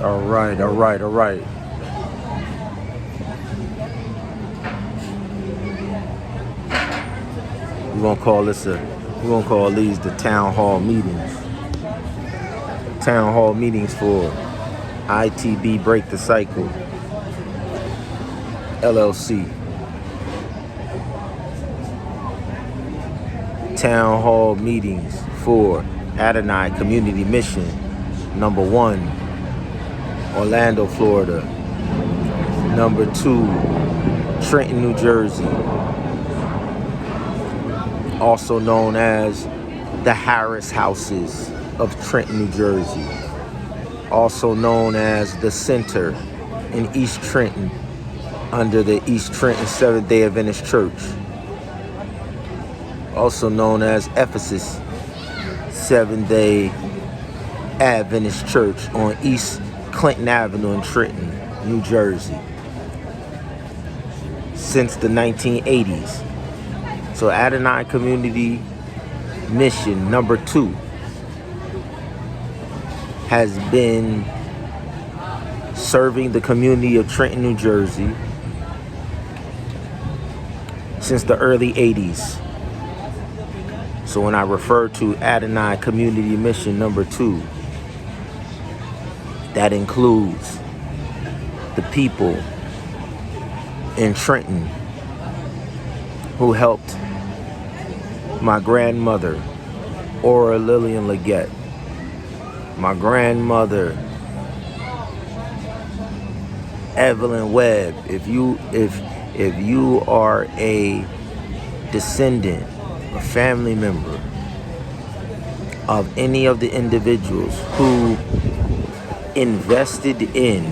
All right, all right, all right. We're gonna call these the town hall meetings. Town hall meetings for I.T.B.Break the Cycle LLC. Town hall meetings for Adonai Community Mission number 1, Orlando, Florida. Number 2, Trenton, New Jersey. Also known as the Harris Houses of Trenton, New Jersey. Also known as the Center in East Trenton under the East Trenton Seventh-day Adventist Church. Also known as Ephesus Seventh-day Adventist Church on East Clinton Avenue in Trenton, New Jersey, since the 1980s. So Adonai Community Mission number 2 has been serving the community of Trenton, New Jersey since the early 80s. So when I refer to Adonai Community Mission number 2, that includes the people in Trenton who helped my grandmother, Aura Lillian Leggett, my grandmother, Evelyn Webb. If you are a descendant, a family member of any of the individuals who invested in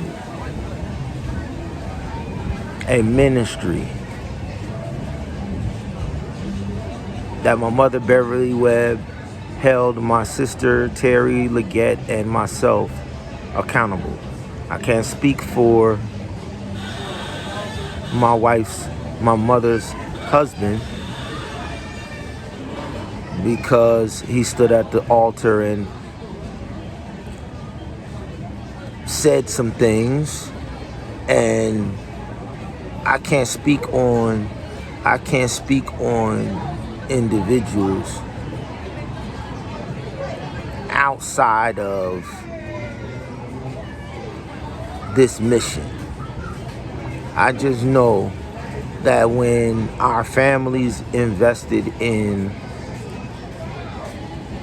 a ministry that my mother Beverly Webb held my sister Terry Leggett and myself accountable. I can't speak for my mother's husband, because he stood at the altar and said some things, and I can't speak on individuals outside of this mission. I just know that when our families invested in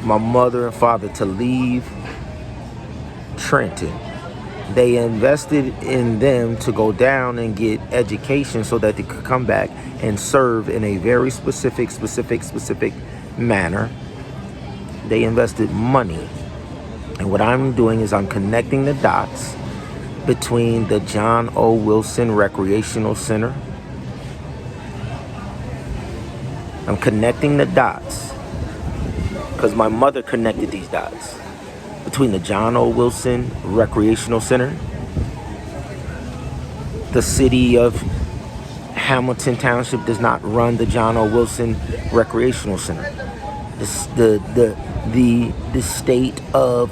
my mother and father to leave Trenton, they invested in them to go down and get education so that they could come back and serve in a very specific manner. They invested money. And what I'm doing is I'm connecting the dots between the John O. Wilson Recreational Center. I'm connecting the dots because my mother connected these dots between the John O. Wilson Recreational Center, the city of Hamilton Township does not run the John O. Wilson Recreational Center. The state of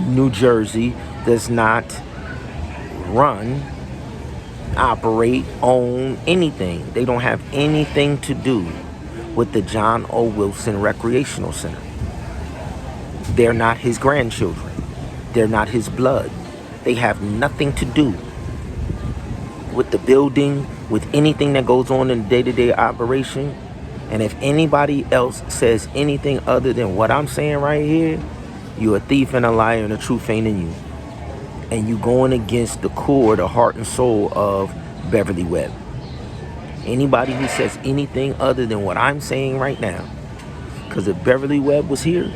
New Jersey does not run, operate, own anything. They don't have anything to do with the John O. Wilson Recreational Center. They're not his grandchildren. They're not his blood. They have nothing to do with the building, with anything that goes on in day-to-day operation. And if anybody else says anything other than what I'm saying right here, you're a thief and a liar, and the truth ain't in you. And you going against the core, the heart and soul of Beverly Webb. Anybody who says anything other than what I'm saying right now, because if Beverly Webb was here,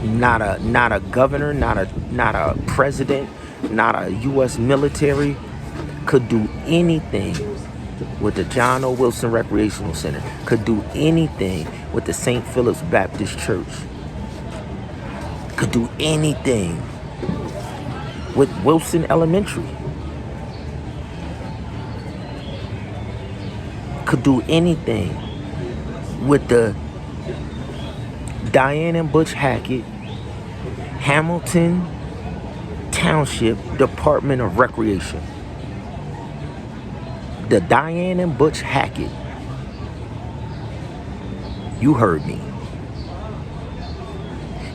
not a governor, not a president, not a U.S. military could do anything with the John O. Wilson Recreational Center, could do anything with the St. Philip's Baptist Church, could do anything with Wilson Elementary, could do anything with the Diane and Butch Hackett Hamilton Township Department of Recreation. The Diane and Butch Hackett. You heard me.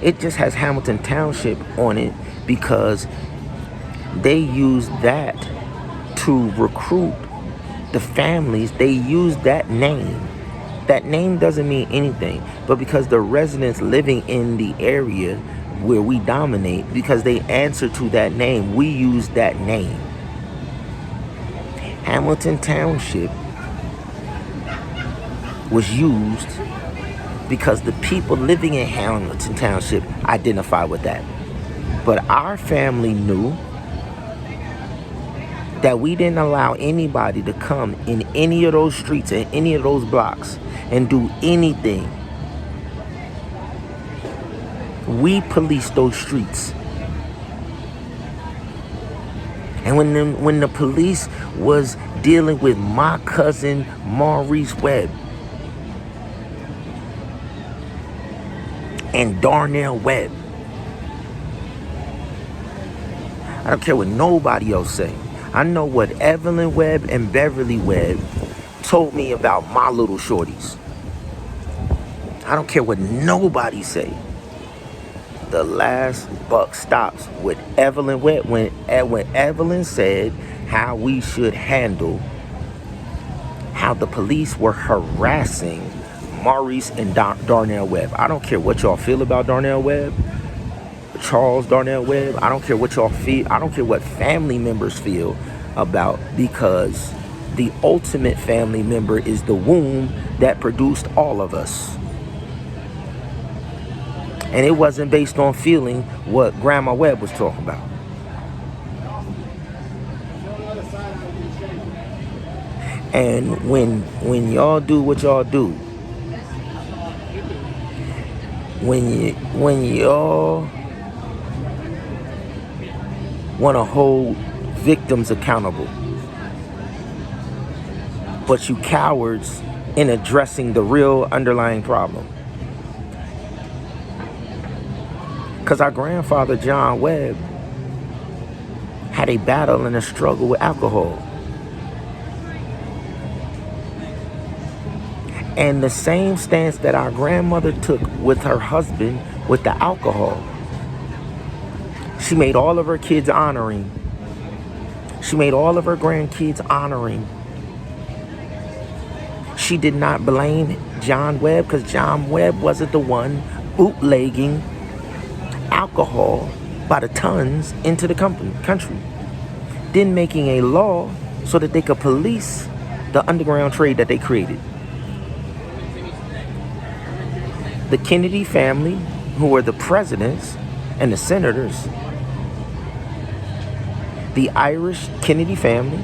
It just has Hamilton Township on it because they use that to recruit the families. They use that name. That name doesn't mean anything, but because the residents living in the area where we dominate, because they answer to that name, we use that name. Hamilton Township was used because the people living in Hamilton Township identify with that. But our family knew that we didn't allow anybody to come in any of those streets and any of those blocks and do anything. We policed those streets. And when the police was dealing with my cousin Maurice Webb and Darnell Webb, I don't care what nobody else say. I know what Evelyn Webb and Beverly Webb told me about my little shorties. I don't care what nobody say. The last buck stops with Evelyn Webb when Evelyn said how we should handle how the police were harassing Maurice and Darnell Webb. I don't care what y'all feel about Darnell Webb, Charles Darnell Webb. I don't care what y'all feel. I don't care what family members feel about, because the ultimate family member is the womb that produced all of us. And it wasn't based on feeling what Grandma Webb was talking about. And when y'all do what y'all do, when y'all want to hold victims accountable, but you cowards in addressing the real underlying problem. Because our grandfather, John Webb, had a battle and a struggle with alcohol. And the same stance that our grandmother took with her husband with the alcohol, she made all of her kids honoring. She made all of her grandkids honoring. She did not blame John Webb, because John Webb wasn't the one bootlegging alcohol by the tons into the country. Then making a law so that they could police the underground trade that they created. The Kennedy family, who were the presidents and the senators, the Irish Kennedy family,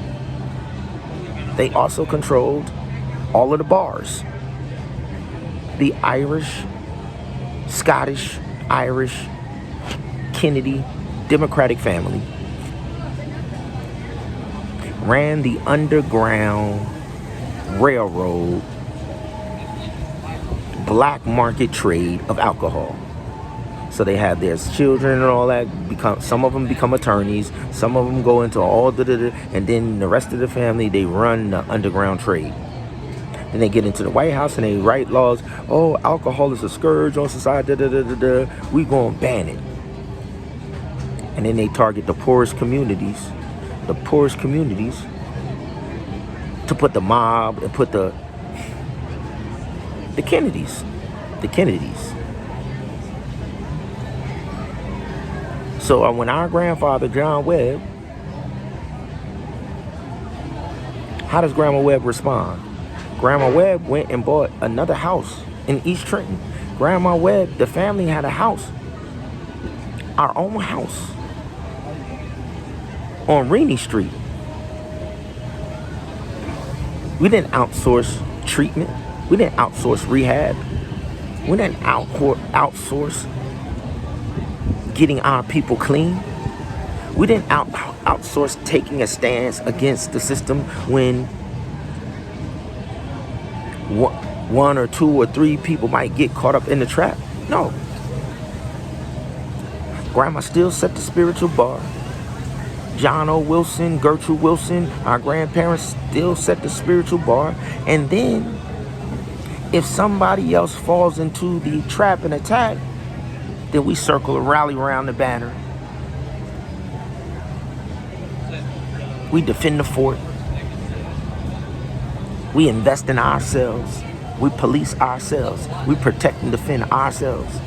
they also controlled all of the bars. The Irish, Scottish, Irish, Kennedy Democratic family ran the underground railroad black market trade of alcohol. So they have their children and all that. Some of them become attorneys. Some of them go into all and then the rest of the family, they run the underground trade. Then they get into the White House and they write laws. Oh, alcohol is a scourge on society. We gonna ban it. And then they target the poorest communities. The poorest communities to put the mob and put the Kennedys. The Kennedys. So when our grandfather, John Webb, how does Grandma Webb respond? Grandma Webb went and bought another house in East Trenton. Grandma Webb, the family had a house, our own house, on Rainey Street. We didn't outsource treatment. We didn't outsource rehab. We didn't outsource getting our people clean. We didn't outsource taking a stance against the system when one or two or three people might get caught up in the trap. No. Grandma still set the spiritual bar. John O. Wilson, Gertrude Wilson, our grandparents still set the spiritual bar. And then, if somebody else falls into the trap and attack, then we circle and rally around the banner. We defend the fort. We invest in ourselves. We police ourselves. We protect and defend ourselves.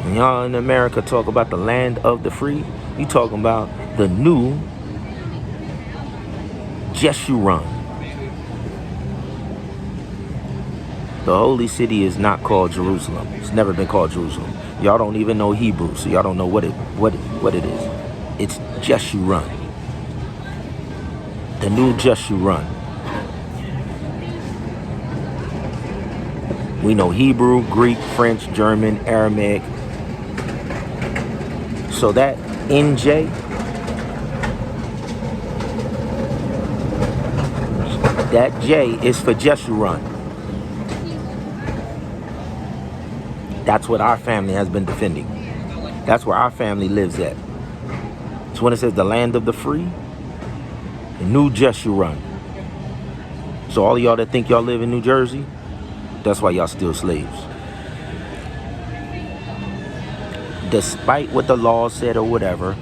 When y'all in America talk about the land of the free, you talking about the new Jeshurun. The holy city is not called Jerusalem. It's never been called Jerusalem. Y'all don't even know Hebrew, so y'all don't know what it is. It's Jeshurun. The new Jeshurun. We know Hebrew, Greek, French, German, Aramaic. So that NJ, that J is for Jeshurun. That's what our family has been defending. That's where our family lives at. So when it says the land of the free, the new Jeshurun. So all of y'all that think y'all live in New Jersey, that's why y'all still slaves. Despite what the law said or whatever,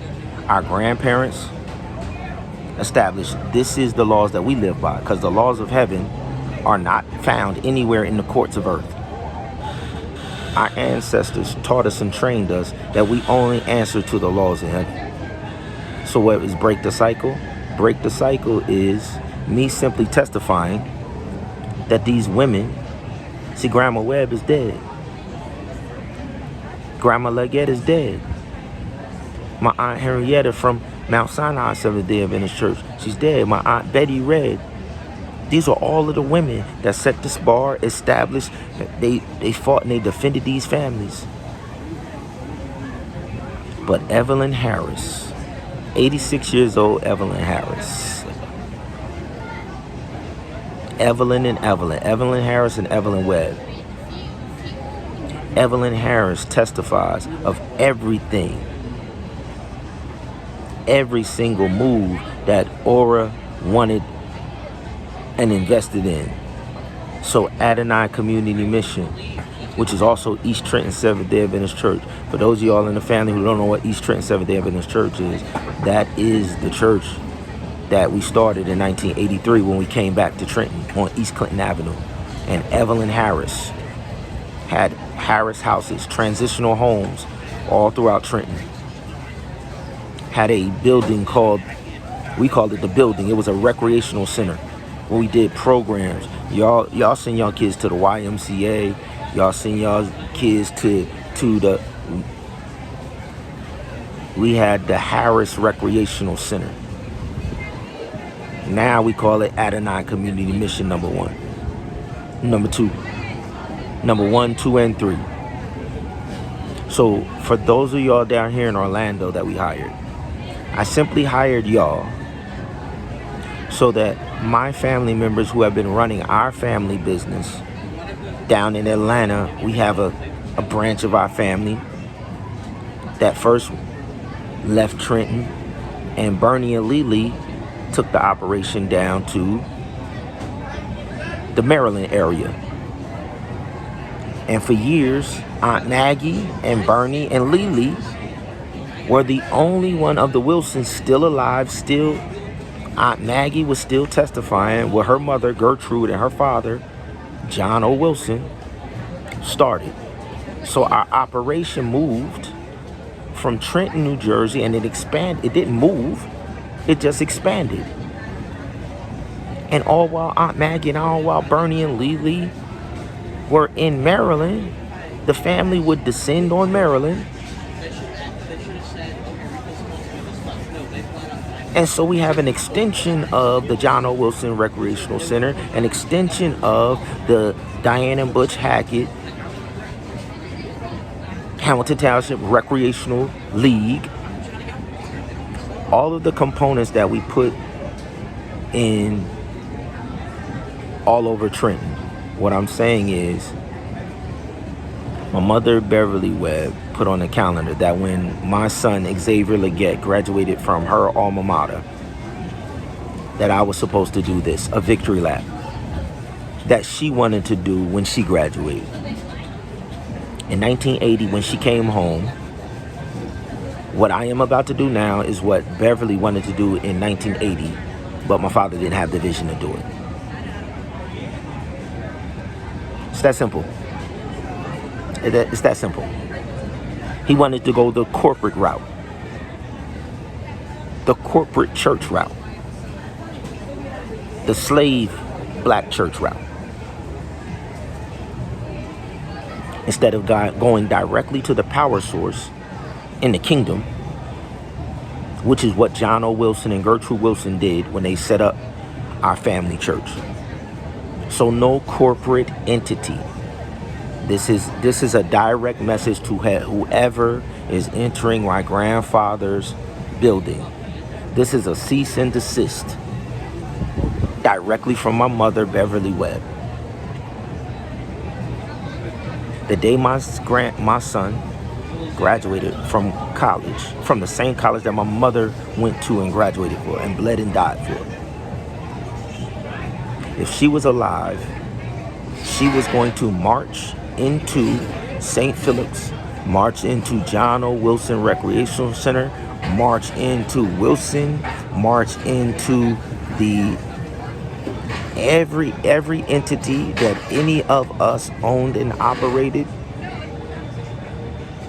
our grandparents established this is the laws that we live by, because the laws of heaven are not found anywhere in the courts of earth. Our ancestors taught us and trained us that we only answer to the laws of heaven. So what is break the cycle? Break the cycle is me simply testifying that these women, see, Grandma Webb is dead. Grandma Leggett is dead. My Aunt Henrietta from Mount Sinai Seventh-day Adventist Church, she's dead. My Aunt Betty Red. These are all of the women that set this bar, established, they fought and they defended these families. But Evelyn Harris, 86 years old Evelyn Harris. Evelyn Harris and Evelyn Webb. Evelyn Harris testifies of everything, every single move that Aura wanted and invested in. So Adonai Community Mission, which is also East Trenton Seventh-day Adventist Church. For those of y'all in the family who don't know what East Trenton Seventh-day Adventist Church is, that is the church that we started in 1983 when we came back to Trenton on East Clinton Avenue. And Evelyn Harris had Harris houses, transitional homes all throughout Trenton. Had a building called, we called it the building. It was a recreational center where we did programs. Y'all send y'all kids to the YMCA. Y'all send y'all kids to the, we had the Harris Recreational Center. Now we call it Adonai Community Mission number 1. Number 2. Number 1, 2, and 3. So for those of y'all down here in Orlando that we hired, I simply hired y'all so that my family members who have been running our family business down in Atlanta, we have a branch of our family that first left Trenton, and Bernie and Lily took the operation down to the Maryland area. And for years, Aunt Maggie and Bernie and Lily were the only one of the Wilsons still alive. Still, Aunt Maggie was still testifying what her mother, Gertrude, and her father, John O. Wilson, started. So our operation moved from Trenton, New Jersey, and it expanded. It didn't move. It just expanded. And all while Aunt Maggie and all while Bernie and Lily were in Maryland, the family would descend on Maryland. And so we have an extension of the John O. Wilson Recreational Center, an extension of the Diane and Butch Hackett Hamilton Township Recreational League. All of the components that we put in all over Trenton. What I'm saying is, My mother, Beverly Webb, put on the calendar that when my son, Xavier Leggett, graduated from her alma mater, that I was supposed to do this, a victory lap, that she wanted to do when she graduated. In 1980, when she came home, what I am about to do now is what Beverly wanted to do in 1980, but my father didn't have the vision to do it. It's that simple. It's that simple. He wanted to go the corporate route, the corporate church route, the slave black church route, instead of going directly to the power source in the kingdom, which is what John O. Wilson and Gertrude Wilson did when they set up our family church. So no corporate entity. This is a direct message to whoever is entering my grandfather's building. This is a cease and desist directly from my mother, Beverly Webb. The day my son graduated from college, from the same college that my mother went to and graduated for and bled and died for. If she was alive, she was going to march into St. Philip's, march into John O. Wilson Recreational Center, march into Wilson, march into the every entity that any of us owned and operated,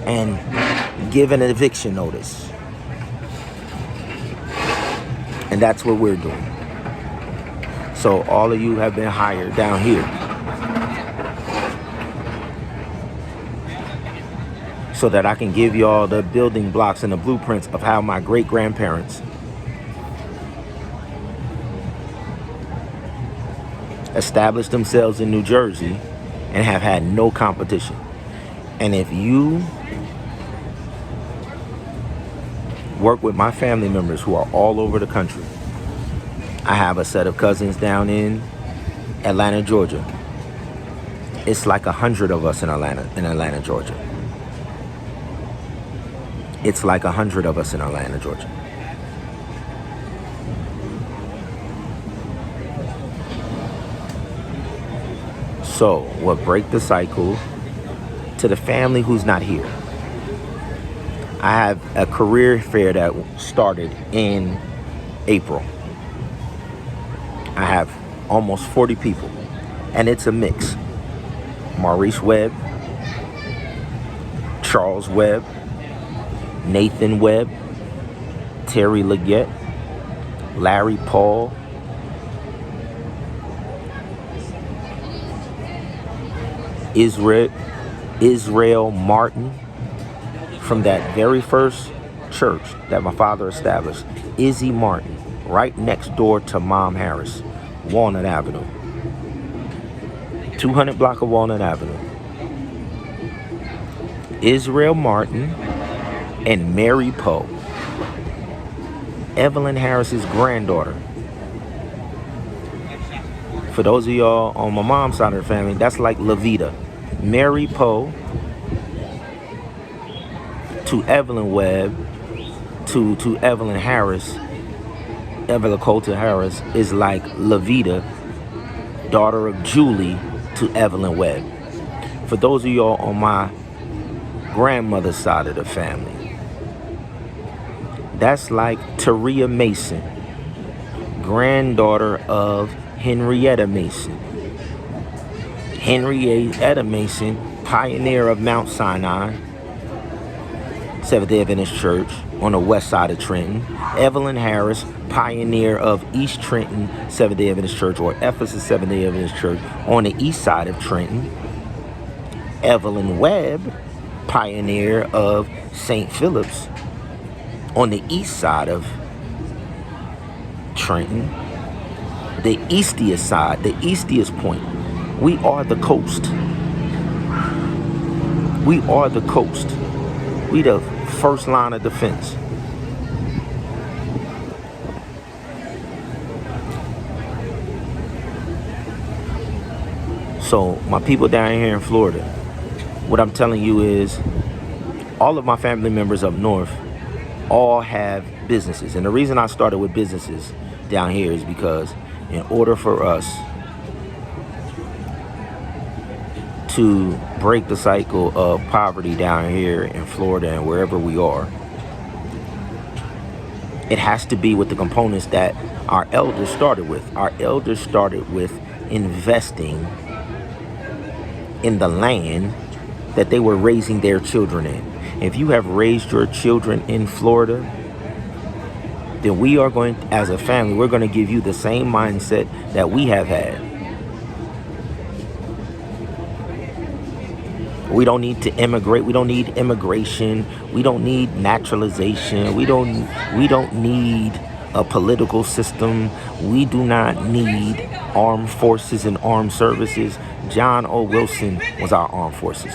and give an eviction notice. And that's what we're doing. So all of you have been hired down here so that I can give y'all the building blocks and the blueprints of how my great-grandparents established themselves in New Jersey and have had no competition. And if you work with my family members who are all over the country, I have a set of cousins down in Atlanta, Georgia. It's like 100 of us in Atlanta, Georgia. It's like 100 of us in Atlanta, Georgia. So, what break the cycle to the family who's not here? I have a career fair that started in April. I have almost 40 people, and it's a mix. Maurice Webb, Charles Webb, Nathan Webb, Terry Leggett, Larry Paul, Israel Martin, from that very first church that my father established, Izzy Martin, right next door to Mom Harris, Walnut Avenue, 200 block of Walnut Avenue. Israel Martin and Mary Poe, Evelyn Harris's granddaughter. For those of y'all on my mom's side of the family, that's like Levita. Mary Poe to Evelyn Webb to Evelyn Harris, Evelyn Coulter Harris, is like Levita, daughter of Julie, to Evelyn Webb. For those of y'all on my grandmother's side of the family, that's like Taria Mason, granddaughter of Henrietta Mason. Henrietta Mason, pioneer of Mount Sinai Seventh-day Adventist Church on the west side of Trenton. Evelyn Harris, pioneer of East Trenton Seventh-day Adventist Church, or Ephesus Seventh-day Adventist Church, on the east side of Trenton. Evelyn Webb, pioneer of St. Philip's on the east side of Trenton. The eastiest side, the eastiest point. We are the coast. We are the coast. We the first line of defense. So my people down here in Florida, What I'm telling you is all of my family members up north all have businesses. And the reason I started with businesses down here is because in order for us to break the cycle of poverty down here in Florida and wherever we are, it has to be with the components that our elders started with. Our elders started with investing in the land that they were raising their children in. If you have raised your children in Florida, then we are going, as a family, we're going to give you the same mindset that we have had. We don't need to immigrate. We don't need immigration. We don't need naturalization. We don't need a political system. We do not need armed forces and armed services. John O. Wilson was our armed forces.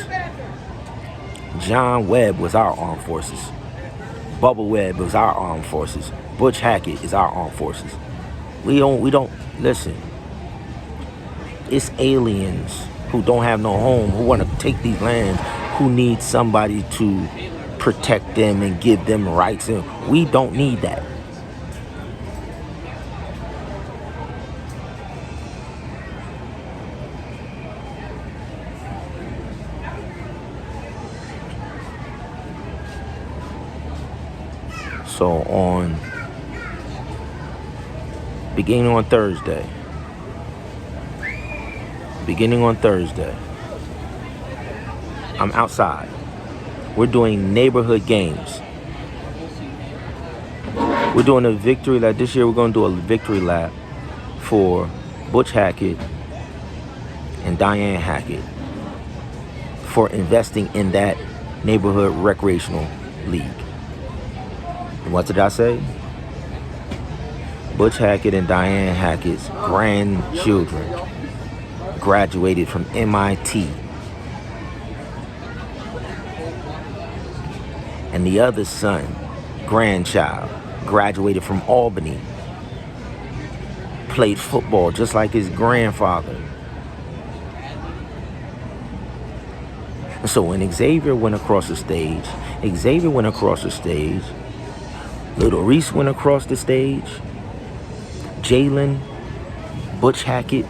John Webb was our armed forces. Bubba Webb was our armed forces. Butch Hackett is our armed forces. We don't listen. It's aliens who don't have no home, who want to take these lands, who need somebody to protect them and give them rights. And we don't need that. So beginning on Thursday, I'm outside. We're doing neighborhood games. We're doing a victory lap. This year we're going to do a victory lap for Butch Hackett and Diane Hackett for investing in that neighborhood recreational league. And what did I say? Butch Hackett and Diane Hackett's grandchildren graduated from MIT. And the other son, grandchild, graduated from Albany. Played football just like his grandfather. And so when Xavier went across the stage, Little Reese went across the stage, Jalen, Butch Hackett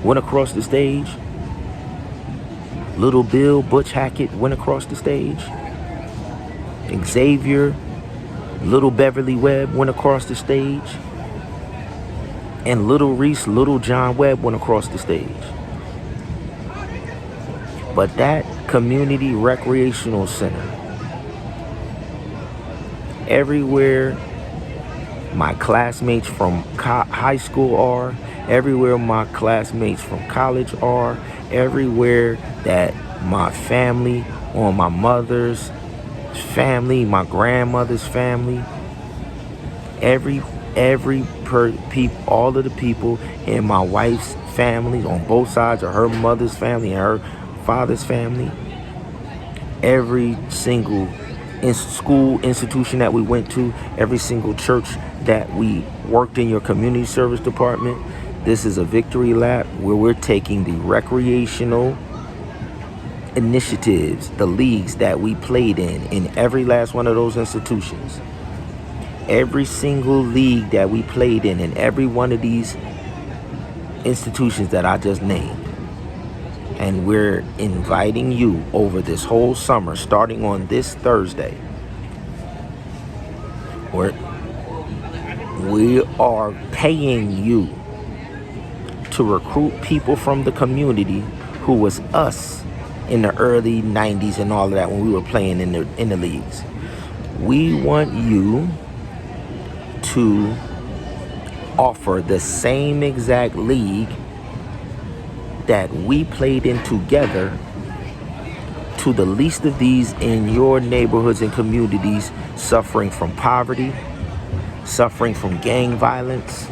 went across the stage, Little Bill, Butch Hackett went across the stage, Xavier, Little Beverly Webb went across the stage, and Little Reese, Little John Webb went across the stage. But that community recreational center, everywhere my classmates from high school are, everywhere my classmates from college are, everywhere that my family on my mother's family, my grandmother's family, all of the people in my wife's family on both sides of her mother's family and her father's family, every single school institution that we went to, every single church that we worked in your community service department. This is a victory lap where we're taking the recreational initiatives, the leagues that we played in every last one of those institutions. Every single league that we played in every one of these institutions that I just named. And we're inviting you over this whole summer, starting on this Thursday. We are paying you to recruit people from the community who was us in the early 90s and all of that when we were playing in the leagues. We want you to offer the same exact league that we played in together to the least of these in your neighborhoods and communities suffering from poverty, suffering from gang violence.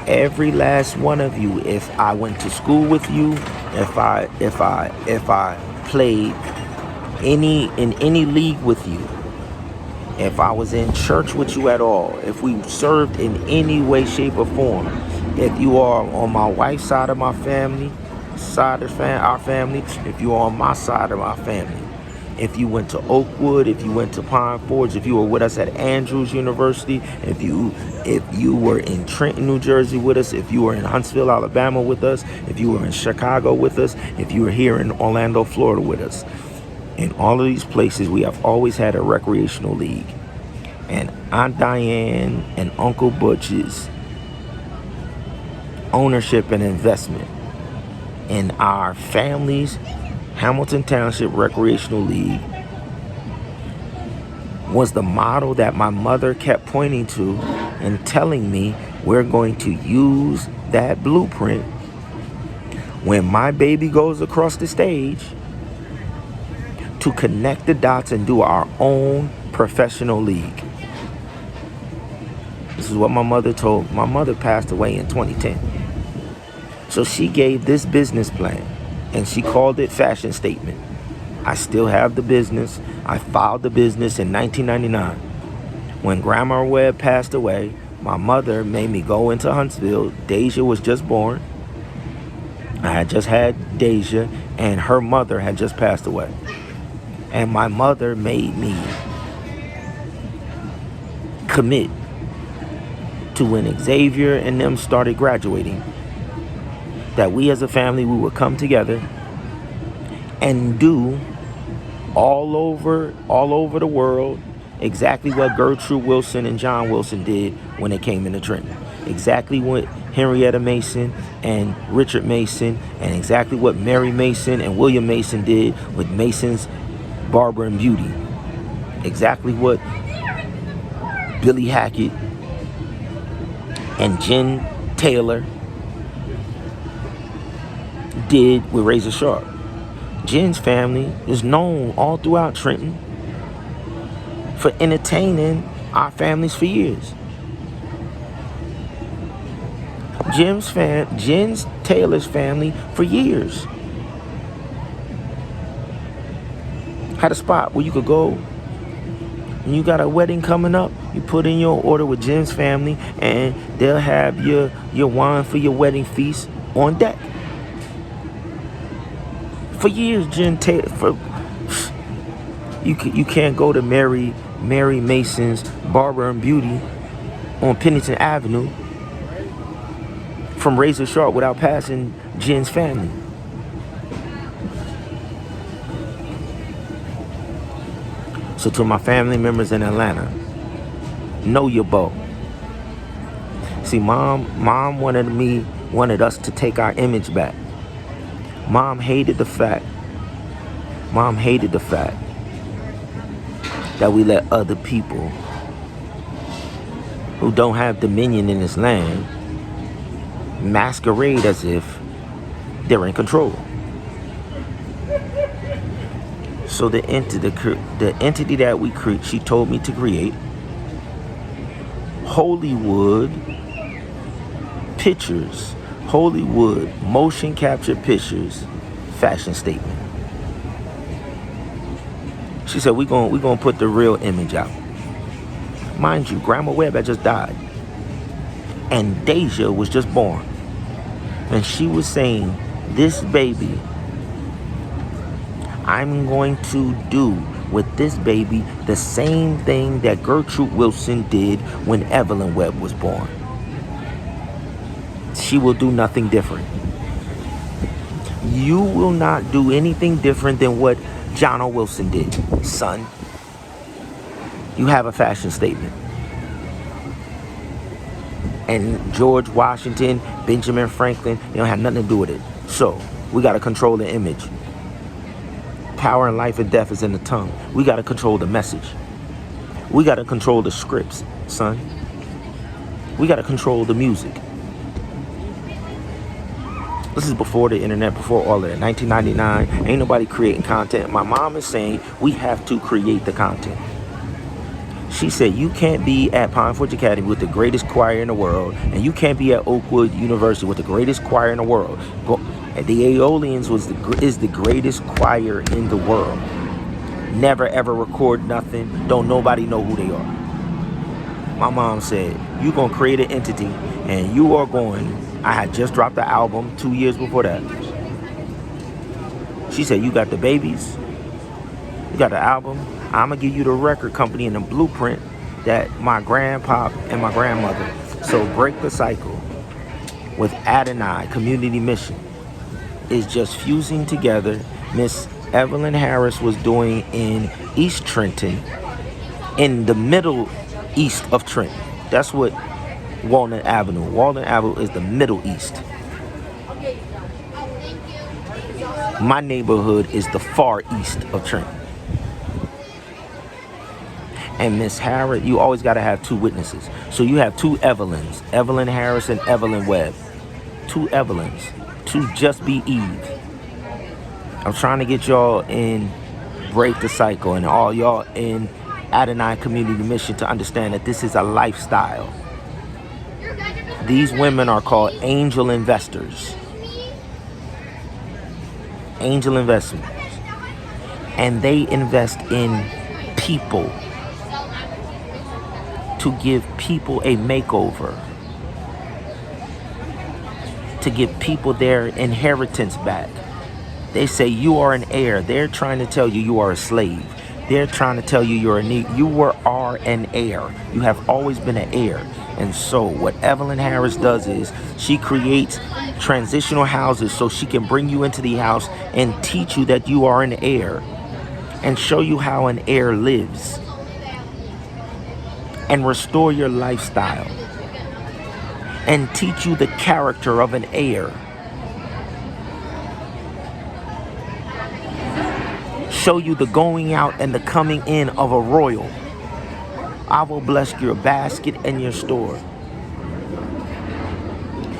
Every last one of you, if I went to school with you, if I played in any league with you, if I was in church with you at all, if we served in any way, shape, or form, if you are on my wife's side of my family, side of our family, if you were on my side of our family, if you went to Oakwood, if you went to Pine Forge, if you were with us at Andrews University, if you were in Trenton, New Jersey with us, if you were in Huntsville, Alabama with us, if you were in Chicago with us, if you were here in Orlando, Florida with us, in all of these places, we have always had a recreational league. And Aunt Diane and Uncle Butch's ownership and investment in our family's Hamilton Township Recreational League was the model that my mother kept pointing to and telling me we're going to use that blueprint when my baby goes across the stage to connect the dots and do our own professional league. This is what my mother told. My mother passed away in 2010. So she gave this business plan and she called it Fashion Statement. I still have the business. I filed the business in 1999. When Grandma Webb passed away, my mother made me go into Huntsville. Deja was just born. I had just had Deja, and her mother had just passed away. And my mother made me commit to when Xavier and them started graduating, that we as a family, we would come together and do all over the world exactly what Gertrude Wilson and John Wilson did when they came into Trenton. Exactly what Henrietta Mason and Richard Mason, and exactly what Mary Mason and William Mason did with Mason's Barber and Beauty. Exactly what Billy Hackett and Jen Taylor did with Razor Sharp. Jen's family is known all throughout Trenton for entertaining our families for years. Jen's Taylor's family for years had a spot where you could go and you got a wedding coming up. You put in your order with Jen's family and they'll have your wine for your wedding feast on deck. For years, Jen Taylor, you can't go to Mary Mason's Barber and Beauty on Pennington Avenue from Razor Sharp without passing Jen's family. So to my family members in Atlanta, know your beau. See, mom wanted us to take our image back. Mom hated the fact that we let other people who don't have dominion in this land masquerade as if they're in control. So the entity that we create, she told me to create, Holywood Pictures, Holywood Motion Capture Pictures, Fashion Statement. She said we're gonna put the real image out. Mind you, Grandma Webb had just died, and Deja was just born, and she was saying, "This baby, I'm going to do with this baby the same thing that Gertrude Wilson did when Evelyn Webb was born. She will do nothing different. You will not do anything different than what John O. Wilson did, son. You have a fashion statement." And George Washington, Benjamin Franklin, they don't have nothing to do with it. So we got to control the image. Power and life and death is in the tongue. We got to control the message. We got to control the scripts, son. We got to control the music. This is before the internet, before all of that. 1999, ain't nobody creating content. My mom is saying we have to create the content. She said you can't be at Pine Forge Academy with the greatest choir in the world, and you can't be at Oakwood University with the greatest choir in the world. The Aeolians is the greatest choir in the world. Never ever record nothing. Don't nobody know who they are. My mom said, you gonna create an entity and you are going. I had just dropped the album 2 years before that. She said, you got the babies, you got the album. I'm going to give you the record company and the blueprint that my grandpa and my grandmother. So Break the Cycle with Adonai Community Mission is just fusing together Miss Evelyn Harris was doing in East Trenton, in the middle east of Trenton. That's what Walnut Avenue. Walnut Avenue is the Middle East. My neighborhood is the far east of Trenton. And Miss Harris, you always got to have two witnesses. So you have two Evelyns, Evelyn Harris and Evelyn Webb. Two Evelyns to just be Eve. I'm trying to get y'all in Break the Cycle and all y'all in Adonai Community Mission to understand that this is a lifestyle. These women are called angel investors. Angel investments. And they invest in people to give people a makeover, to give people their inheritance back. They say you are an heir. They're trying to tell you you are a slave. They're trying to tell you are an heir. You have always been an heir. And so what Evelyn Harris does is she creates transitional houses so she can bring you into the house and teach you that you are an heir and show you how an heir lives and restore your lifestyle and teach you the character of an heir. Show you the going out and the coming in of a royal. I will bless your basket and your store.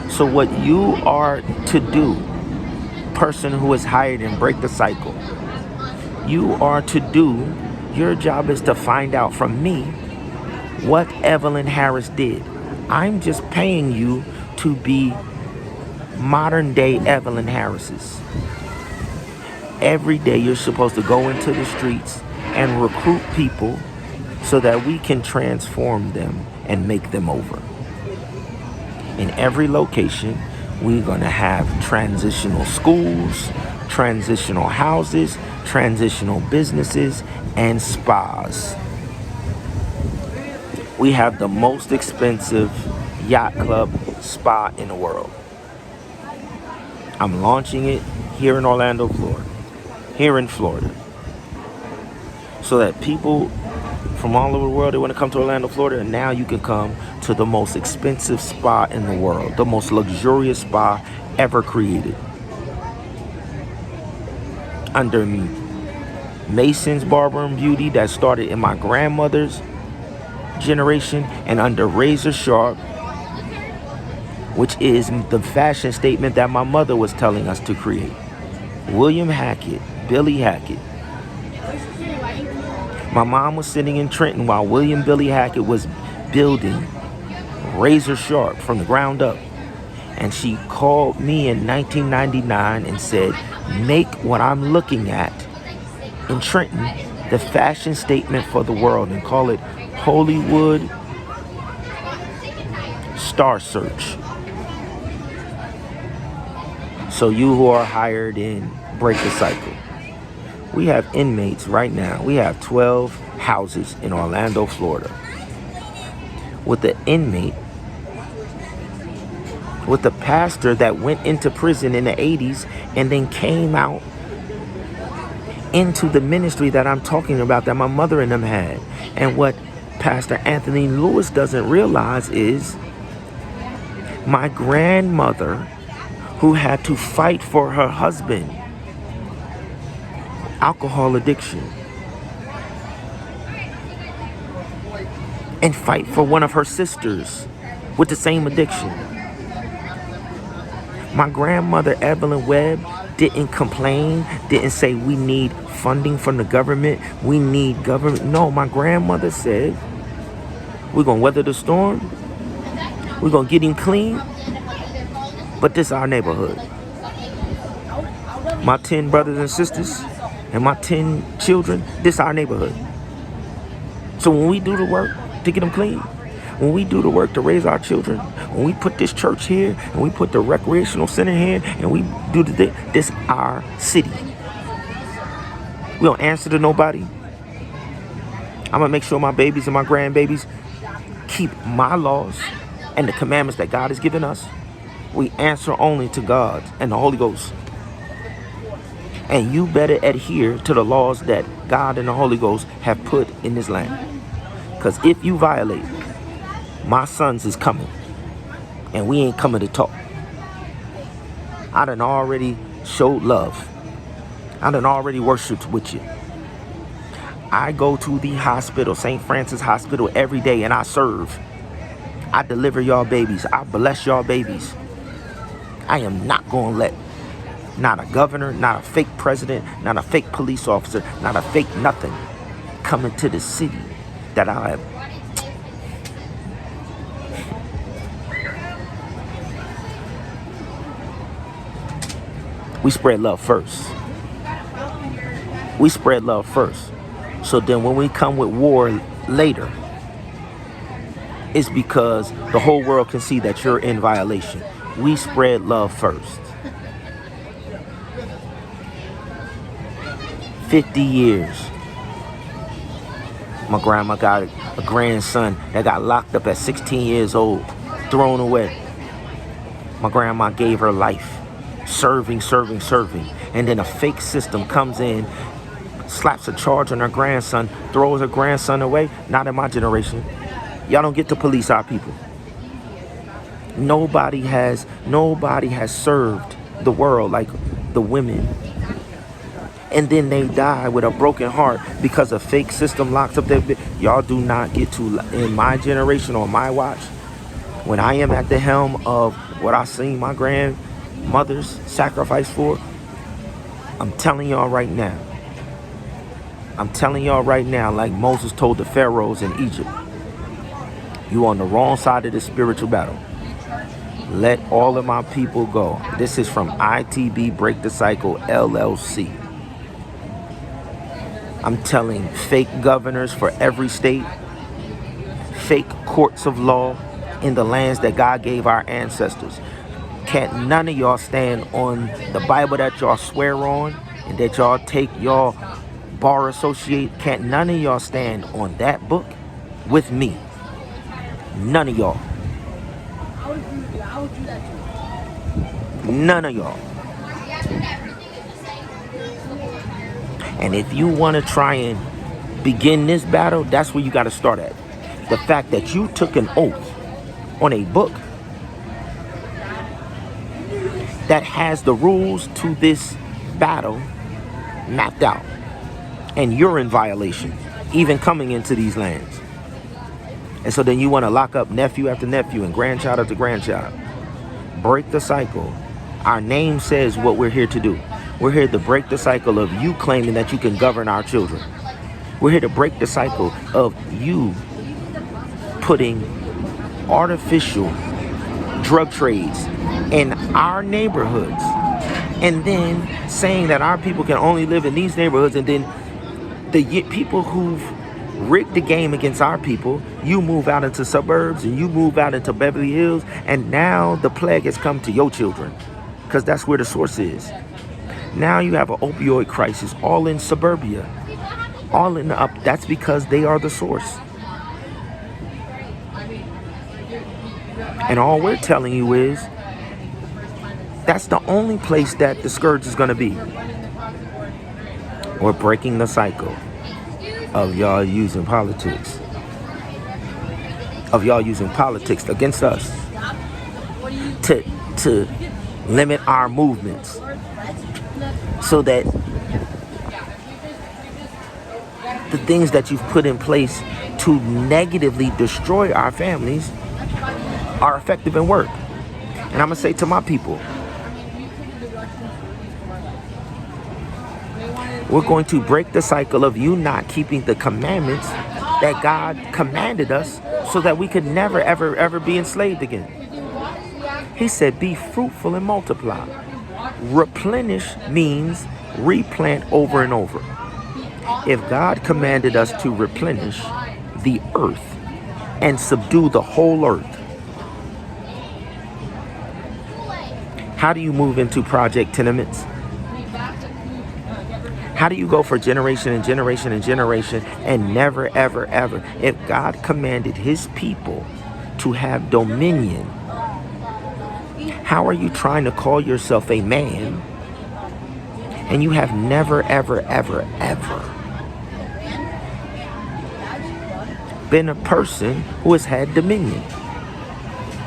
So what you are to do, person who is hired and Break the Cycle, you are to do, your job is to find out from me what Evelyn Harris did. I'm just paying you to be modern day Evelyn Harris's. Every day you're supposed to go into the streets and recruit people so that we can transform them and make them over. In every location, we're going to have transitional schools, transitional houses, transitional businesses, and spas. We have the most expensive yacht club spa in the world. I'm launching it here in Orlando, Florida. Here in Florida. So that people from all over the world, they want to come to Orlando, Florida, and now you can come to the most expensive spa in the world, the most luxurious spa ever created. Under Mason's Barber and Beauty that started in my grandmother's generation, and under Razor Sharp, which is the fashion statement that my mother was telling us to create. William Hackett, Billy Hackett. My mom was sitting in Trenton while William Billy Hackett was building Razor Sharp from the ground up. And she called me in 1999 and said, make what I'm looking at in Trenton the fashion statement for the world and call it Holywood Star Search. So you who are hired in Break the Cycle. We have inmates right now. We have 12 houses in Orlando, Florida. With the inmate, with the pastor that went into prison in the 80s and then came out into the ministry that I'm talking about that my mother and them had. And what Pastor Anthony Lewis doesn't realize is my grandmother, who had to fight for her husband, alcohol addiction, and fight for one of her sisters with the same addiction. My grandmother, Evelyn Webb, didn't complain, didn't say we need funding from the government, we need government. No, my grandmother said, we're going to weather the storm, we're going to get him clean, but this is our neighborhood. My 10 brothers and sisters and my 10 children, this is our neighborhood. So when we do the work to get them clean, when we do the work to raise our children, when we put this church here and we put the recreational center here and we do this our city. We don't answer to nobody. I'm going to make sure my babies and my grandbabies keep my laws and the commandments that God has given us. We answer only to God and the Holy Ghost. And you better adhere to the laws that God and the Holy Ghost have put in this land. Because if you violate, my sons is coming. And we ain't coming to talk. I done already showed love. I done already worshiped with you. I go to the hospital, St. Francis Hospital, every day, and I serve. I deliver y'all babies. I bless y'all babies. I am not going to let not a governor, not a fake president, not a fake police officer, not a fake nothing come into the city that I have. We spread love first. We spread love first. So then when we come with war later, it's because the whole world can see that you're in violation. We spread love first. 50 years. My grandma got a grandson that got locked up at 16 years old, thrown away. My grandma gave her life, serving. And then a fake system comes in, slaps a charge on her grandson, throws her grandson away. Not in my generation. Y'all don't get to police our people. Nobody has served the world like the women. And then they die with a broken heart because a fake system locks up their... Y'all do not get to, in my generation or my watch, when I am at the helm of what I seen my grandmothers sacrifice for, I'm telling y'all right now, like Moses told the pharaohs in Egypt, you on the wrong side of the spiritual battle. Let all of my people go. This is from I.T.B.Break the Cycle, LLC. I'm telling fake governors for every state, fake courts of law in the lands that God gave our ancestors. Can't none of y'all stand on the Bible that y'all swear on and that y'all take y'all bar associate. Can't none of y'all stand on that book with me. None of y'all. None of y'all. And if you want to try and begin this battle, that's where you got to start at. The fact that you took an oath on a book that has the rules to this battle mapped out. And you're in violation, even coming into these lands. And so then you want to lock up nephew after nephew and grandchild after grandchild. Break the cycle. Our name says what we're here to do. We're here to break the cycle of you claiming that you can govern our children. We're here to break the cycle of you putting artificial drug trades in our neighborhoods and then saying that our people can only live in these neighborhoods, and then the people who've rigged the game against our people, you move out into suburbs and you move out into Beverly Hills, and now the plague has come to your children because that's where the source is. Now you have an opioid crisis all in suburbia, all in the up. That's because they are the source. And all we're telling you is that's the only place that the scourge is going to be. We're breaking the cycle of y'all using politics. Of y'all using politics against us to limit our movements so that the things that you've put in place to negatively destroy our families are effective and work. And I'm going to say to my people, we're going to break the cycle of you not keeping the commandments that God commanded us so that we could never, ever, ever be enslaved again. He said, be fruitful and multiply. Replenish means replant over and over. If God commanded us to replenish the earth and subdue the whole earth, how do you move into project tenements? How do you go for generation and generation and generation and never, ever, ever? If God commanded his people to have dominion, how are you trying to call yourself a man and you have never, ever, ever, ever been a person who has had dominion?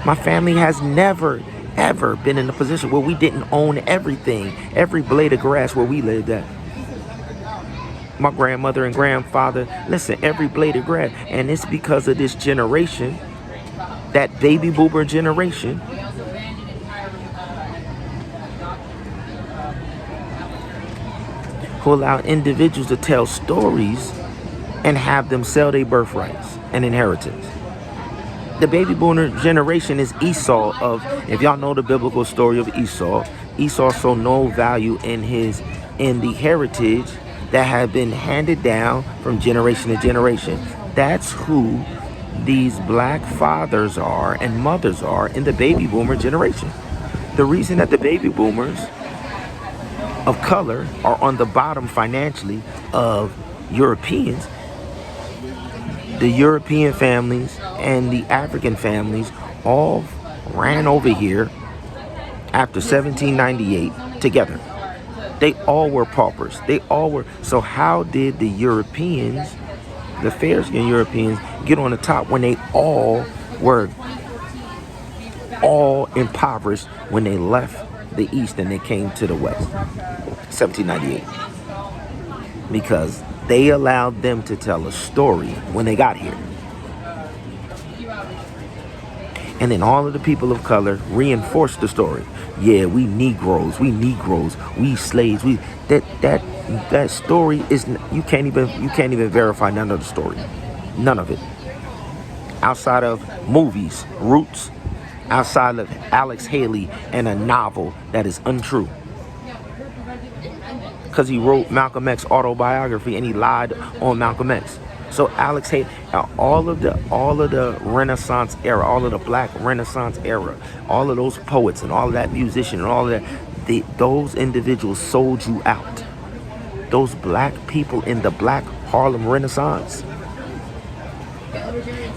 My family has never, ever been in a position where we didn't own everything, every blade of grass where we lived at. My grandmother and grandfather, listen, every blade of grass. And it's because of this generation, that baby boomer generation, who allow individuals to tell stories and have them sell their birthrights and inheritance. The baby boomer generation is Esau of, if y'all know the biblical story of Esau, Esau saw no value in the heritage that had been handed down from generation to generation. That's who these black fathers are and mothers are in the baby boomer generation. The reason that the baby boomers of color are on the bottom financially of Europeans, the European families and the African families all ran over here after 1798 together. They all were paupers. They all were. So how did the Europeans, the fair-skinned Europeans, get on the top when they all were impoverished when they left the East and they came to the West? 1798. Because they allowed them to tell a story when they got here. And then all of the people of color reinforced the story. Yeah, we Negroes, we slaves, that story is, you can't even verify none of the story. None of it. Outside of movies, Roots, outside of Alex Haley and a novel that is untrue. Because he wrote Malcolm X autobiography and he lied on Malcolm X. So Alex Haley, all of the Renaissance era, all of the Black Renaissance era, all of those poets and all of that musician and all of that, those individuals sold you out. Those black people in the Black Harlem Renaissance.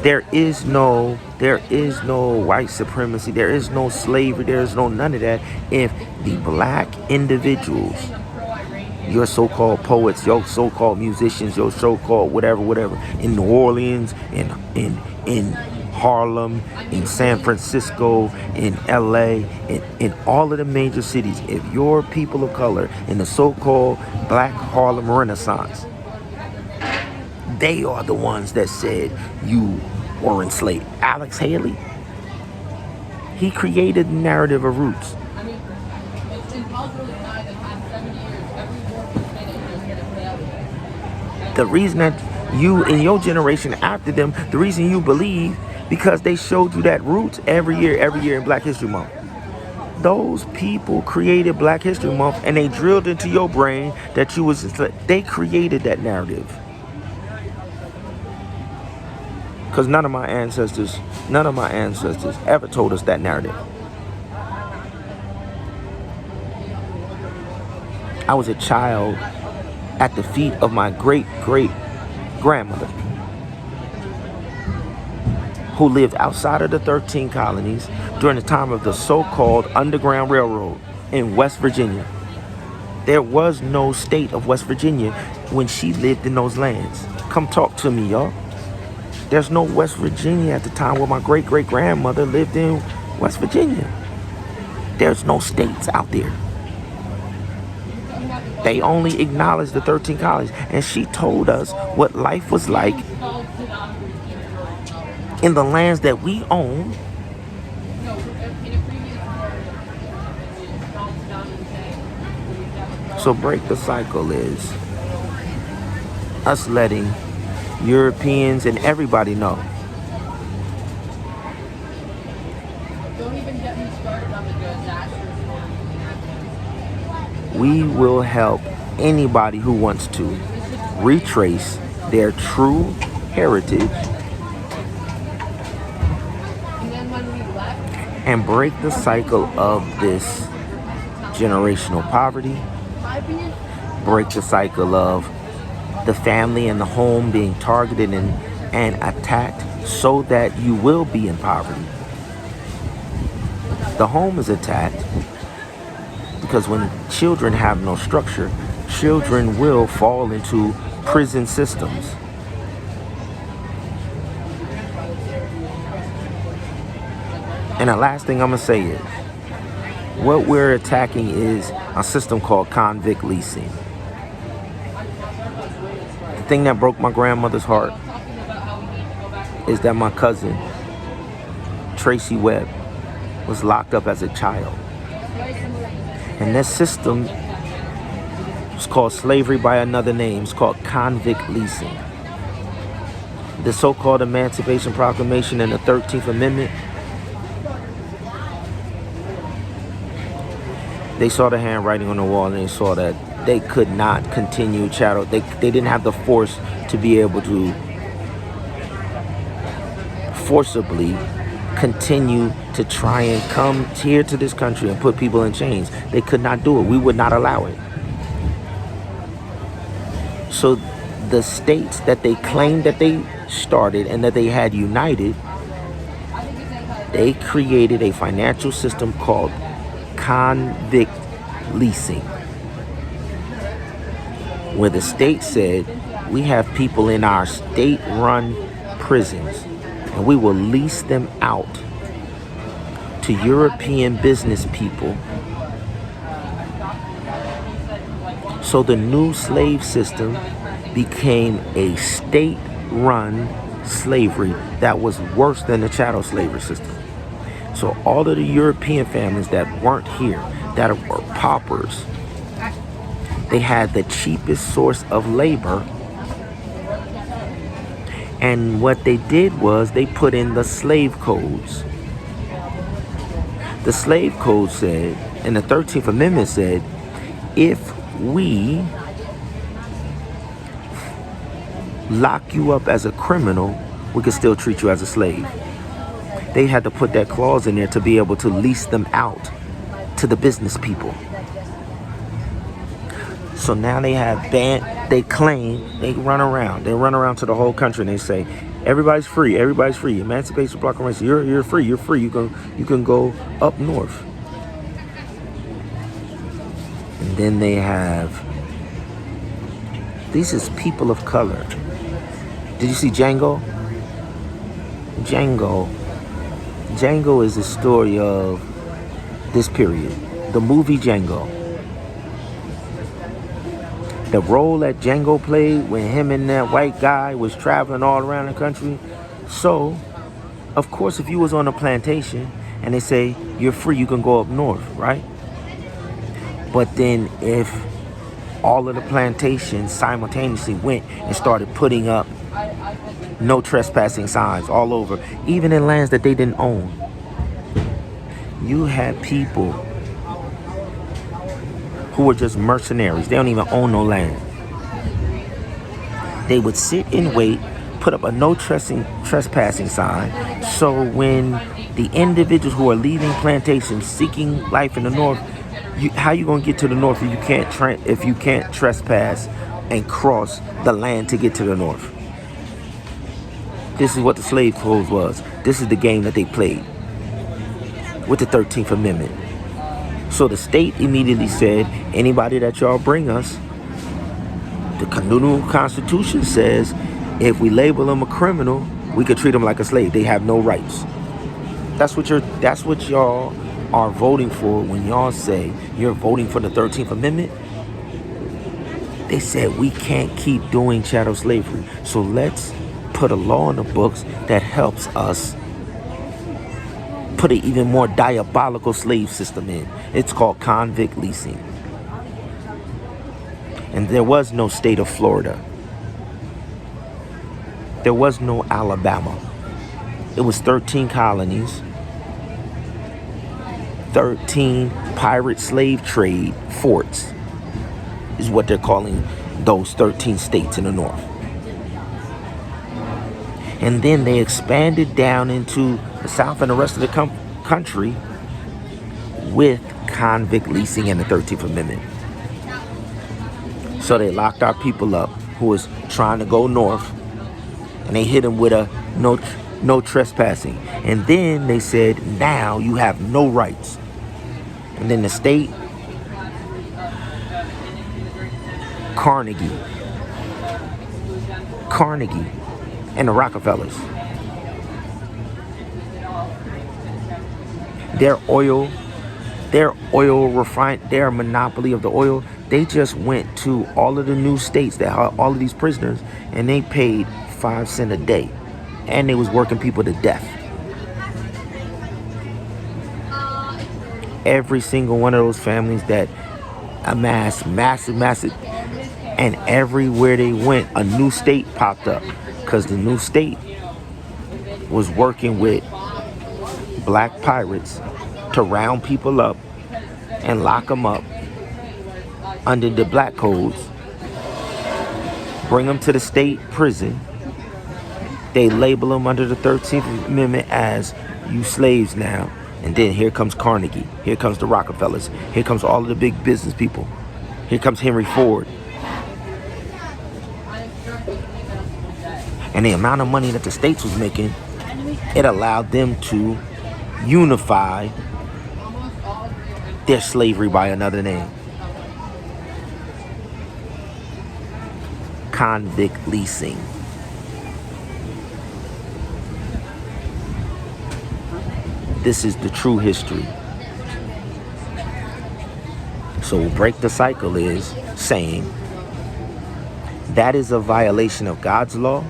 There is no white supremacy. There is no slavery. There is no none of that. If the black individuals, your so-called poets, your so-called musicians, your so-called whatever, in New Orleans, in Harlem, in San Francisco, in LA, in all of the major cities, if your people of color in the so-called Black Harlem Renaissance, they are the ones that said you were enslaved. Alex Haley, he created the narrative of Roots. The reason that you, in your generation after them, the reason you believe, because they showed you that Roots every year in Black History Month. Those people created Black History Month and they drilled into your brain that you was, they created that narrative. Because none of my ancestors ever told us that narrative. I was a child at the feet of my great-great-grandmother, who lived outside of the 13 colonies during the time of the so-called Underground Railroad in West Virginia. There was no state of West Virginia when she lived in those lands. Come talk to me, y'all. There's no West Virginia at the time where my great-great-grandmother lived in West Virginia. There's no states out there. They only acknowledged the 13 colonies. And she told us what life was like in the lands that we own. So break the cycle is us letting Europeans and everybody know. We will help anybody who wants to retrace their true heritage and break the cycle of this generational poverty, break the cycle of the family and the home being targeted and attacked so that you will be in poverty. The home is attacked because when children have no structure, children will fall into prison systems. And the last thing I'm going to say is, what we're attacking is a system called convict leasing. The thing that broke my grandmother's heart is that my cousin, Tracy Webb, was locked up as a child. And this system is called slavery by another name. It's called convict leasing. The so-called Emancipation Proclamation and the 13th Amendment, they saw the handwriting on the wall and they saw that they could not continue chattel. They didn't have the force to be able to forcibly continue to try and come here to this country and put people in chains. They could not do it. We would not allow it. So the states that they claimed that they started and that they had united, they created a financial system called convict leasing, where the state said, we have people in our state-run prisons and we will lease them out to European business people. So the new slave system became a state-run slavery that was worse than the chattel slavery system. So all of the European families that weren't here, that were paupers, they had the cheapest source of labor. And what they did was they put in the slave codes. The slave code said, and the 13th Amendment said, if we lock you up as a criminal, we can still treat you as a slave. They had to put that clause in there to be able to lease them out to the business people. So now they have they claim, they run around to the whole country and they say, everybody's free, Emancipation Proclamation, you're free, you can go up north. And then they have, this is people of color. Did you see Django? Django is the story of this period. The movie Django. The role that Django played when him and that white guy was traveling all around the country. So, of course, if you was on a plantation and they say, you're free, you can go up north, right? But then if all of the plantations simultaneously went and started putting up no trespassing signs all over, even in lands that they didn't own, you had people who were just mercenaries. They don't even own no land. They would sit and wait, put up a no trespassing sign. So when the individuals who are leaving plantations seeking life in the north, how you gonna get to the north if you can't trespass and cross the land to get to the north? This is what the slave code was. This is the game that they played with the 13th Amendment. So the state immediately said, anybody that y'all bring us, the new Constitution says, if we label them a criminal, we could treat them like a slave. They have no rights. That's what y'all are voting for when y'all say you're voting for the 13th Amendment. They said we can't keep doing chattel slavery. So let's put a law in the books that helps us put an even more diabolical slave system in. It's called convict leasing. And there was no state of Florida. There was no Alabama. It was 13 colonies, 13 pirate slave trade forts is what they're calling those 13 states in the north. And then they expanded down into the south and the rest of the country with convict leasing and the 13th Amendment. So they locked our people up who was trying to go north, and they hit them with a no trespassing. And then they said, now you have no rights. And then the state, Carnegie, and the Rockefellers, their monopoly of the oil, they just went to all of the new states that had all of these prisoners, and they paid 5 cents a day, and they was working people to death. Every single one of those families that amassed massive, and everywhere they went, a new state popped up, because the new state was working with black pirates to round people up and lock them up under the black codes, bring them to the state prison. They label them under the 13th Amendment as you slaves now. And then here comes Carnegie. Here comes the Rockefellers. Here comes all of the big business people. Here comes Henry Ford. And the amount of money that the states was making, it allowed them to unify their slavery by another name. Convict leasing. This is the true history. So break the cycle is saying that is a violation of God's law.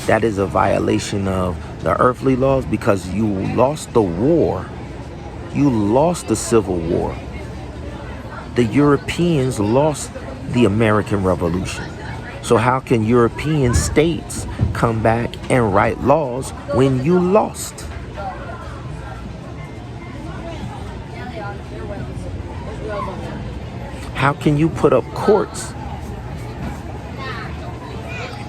That is a violation of the earthly laws, because you lost the war. You lost the Civil War. The Europeans lost the American Revolution. So how can European states come back and write laws when you lost? How can you put up courts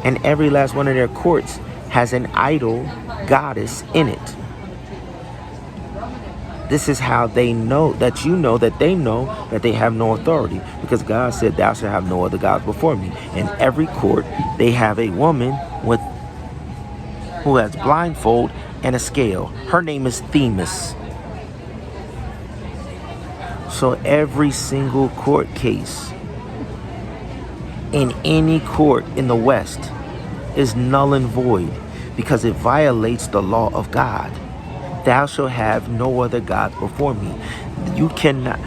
and every last one of their courts has an idol goddess in it? This is how they know that they know that they have no authority, because God said, thou shalt have no other gods before me. In every court, they have a woman who has blindfold and a scale. Her name is Themis. So every single court case in any court in the West is null and void, because it violates the law of God. Thou shalt have no other gods before me. You cannot.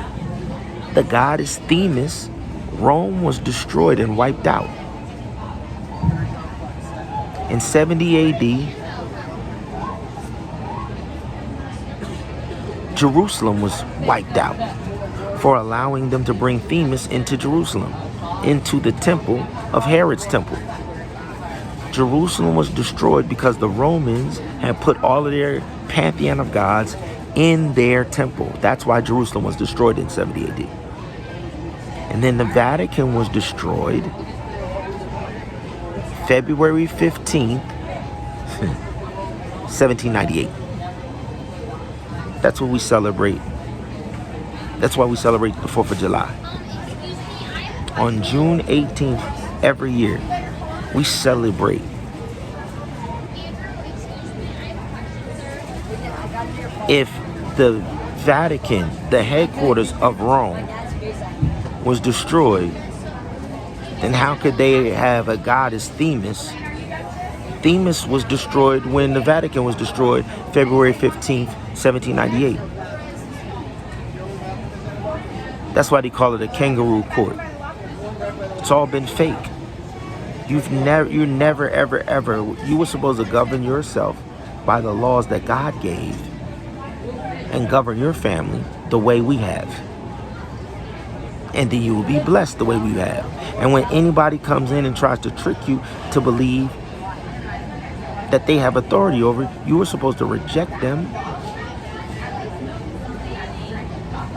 The goddess Themis, Rome was destroyed and wiped out. In 70 AD, Jerusalem was wiped out for allowing them to bring Themis into Jerusalem, into the temple of Herod's temple. Jerusalem was destroyed because the Romans had put all of their pantheon of gods in their temple. That's why Jerusalem was destroyed in 70 AD. And then the Vatican was destroyed February 15th, 1798. That's what we celebrate. That's why we celebrate the 4th of July. On June 18th every year, we celebrate if the Vatican, the headquarters of Rome, was destroyed, then how could they have a goddess Themis? Themis was destroyed when the Vatican was destroyed February 15th, 1798. That's why they call it a kangaroo court. It's all been fake. You were supposed to govern yourself by the laws that God gave and govern your family the way we have. And then you will be blessed the way we have. And when anybody comes in and tries to trick you to believe that they have authority over it, you were supposed to reject them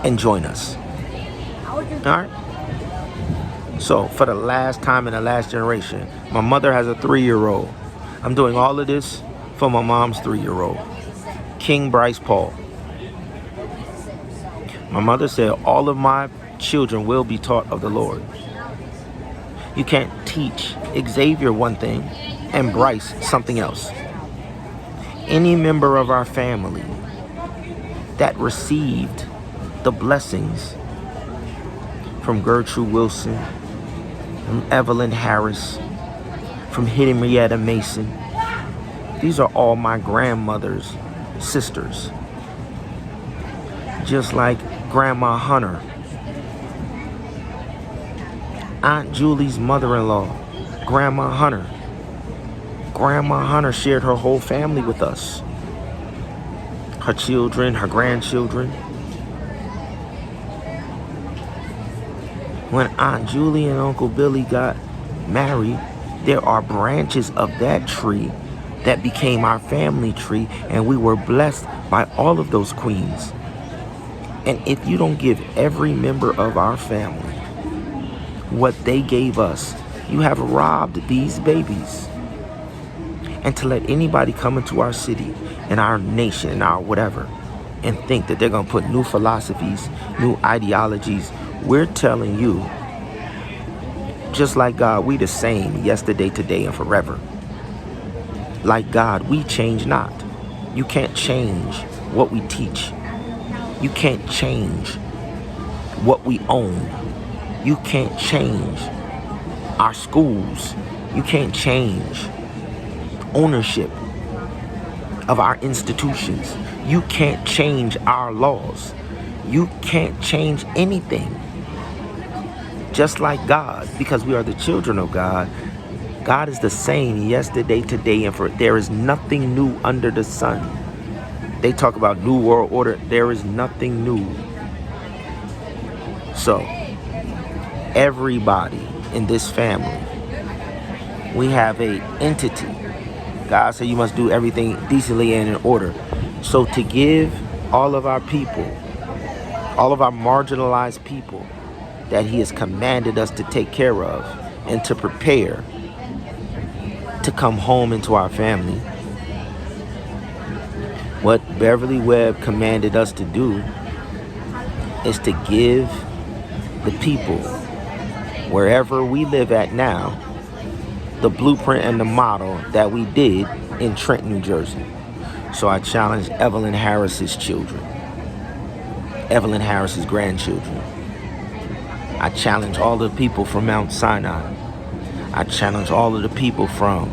and join us. All right? So for the last time in the last generation, my mother has a 3-year-old. I'm doing all of this for my mom's 3-year-old, King Bryce Paul. My mother said all of my children will be taught of the Lord. You can't teach Xavier one thing and Bryce something else. Any member of our family that received the blessings from Gertrude Wilson, from Evelyn Harris, from Henrietta Mason, these are all my grandmother's sisters. Just like Grandma Hunter, Aunt Julie's mother-in-law, Grandma Hunter. Grandma Hunter shared her whole family with us. Her children, her grandchildren. When Aunt Julie and Uncle Billy got married, there are branches of that tree that became our family tree, and we were blessed by all of those queens. And if you don't give every member of our family what they gave us, you have robbed these babies. And to let anybody come into our city and our nation and our whatever and think that they're going to put new philosophies, new ideologies, we're telling you, just like God, we the same yesterday, today, and forever. Like God, we change not. You can't change what we teach. You can't change what we own. You can't change our schools. You can't change ownership of our institutions. You can't change our laws. You can't change anything. Just like God, because we are the children of God, God is the same yesterday, today, and forever. There is nothing new under the sun. They talk about new world order. There is nothing new. So, everybody in this family, we have a entity. God said you must do everything decently and in order. So to give all of our people, all of our marginalized people that he has commanded us to take care of and to prepare to come home into our family, what Beverly Webb commanded us to do is to give the people wherever we live at now the blueprint and the model that we did in Trenton, New Jersey. So I challenge Evelyn Harris's children, Evelyn Harris's grandchildren. I challenge all the people from Mount Sinai. I challenge all of the people from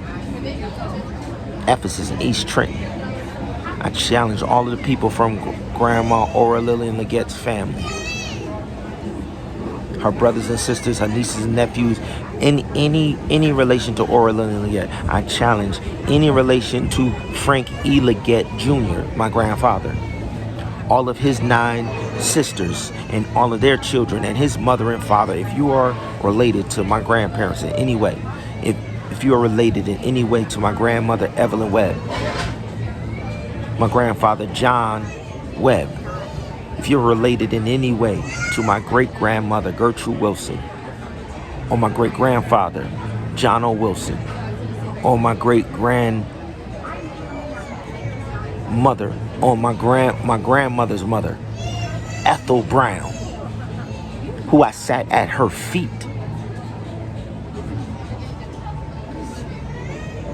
Ephesus and East Trenton. I challenge all of the people from Grandma Ora Lillian Legette's family, her brothers and sisters, her nieces and nephews, in any relation to Ora Lillian Leggett. I challenge any relation to Frank E. Leggett Jr., my grandfather, all of his 9 sisters and all of their children and his mother and father. If you are related to my grandparents in any way, if you are related in any way to my grandmother Evelyn Webb, my grandfather John Webb, if you're related in any way to my great-grandmother Gertrude Wilson, or my great-grandfather John O. Wilson, or my great-grandmother, or my grandmother's mother, Ethel Brown, who I sat at her feet.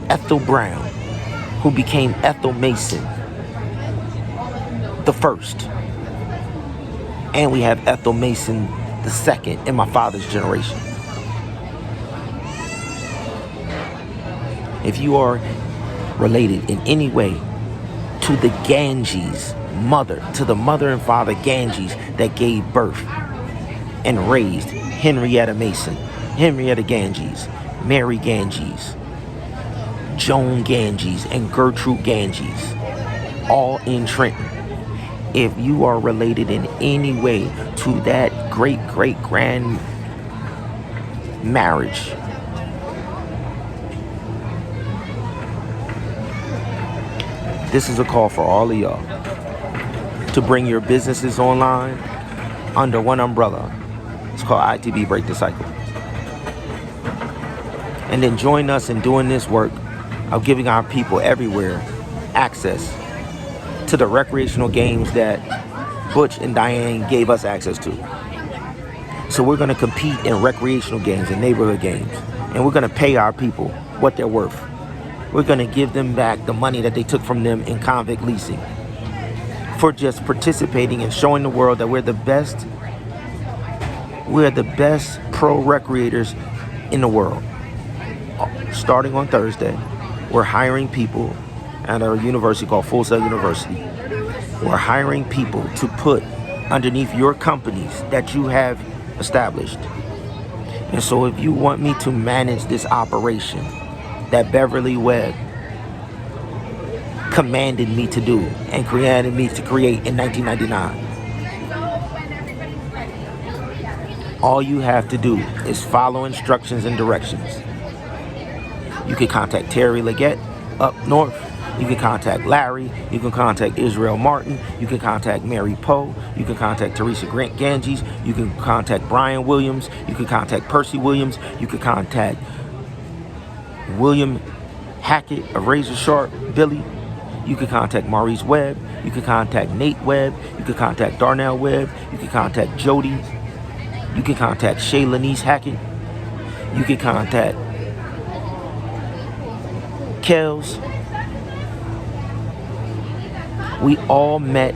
Ethel Brown, who became Ethel Mason the first. And we have Ethel Mason the second in my father's generation. If you are related in any way to the Ganges mother, to the mother and father Ganges that gave birth and raised Henrietta Mason, Henrietta Ganges, Mary Ganges, Joan Ganges, and Gertrude Ganges, all in Trenton. If you are related in any way to that great-great-grand marriage, this is a call for all of y'all to bring your businesses online under one umbrella. It's called I.T.B.Break the Cycle. And then join us in doing this work of giving our people everywhere access to the recreational games that Butch and Diane gave us access to. So we're going to compete in recreational games and neighborhood games. And we're going to pay our people what they're worth. We're going to give them back the money that they took from them in convict leasing for just participating and showing the world that we're the best pro recreators in the world. Starting on Thursday, we're hiring people at our university called Full Sail University. We're hiring people to put underneath your companies that you have established. And so if you want me to manage this operation that Beverly Webb commanded me to do and created me to create in 1999, all you have to do is follow instructions and directions. You can contact Terry Leggett up north. You can contact Larry. You can contact Israel Martin. You can contact Mary Poe. You can contact Teresa Ganges. You can contact Brian Williams. You can contact Percy Williams. You can contact William Hackett of Razor Sharp Billy. You can contact Maurice Webb. You can contact Nate Webb. You can contact Darnell Webb. You can contact Jody. You can contact Shaylanice Hackett. You can contact Kels. We all met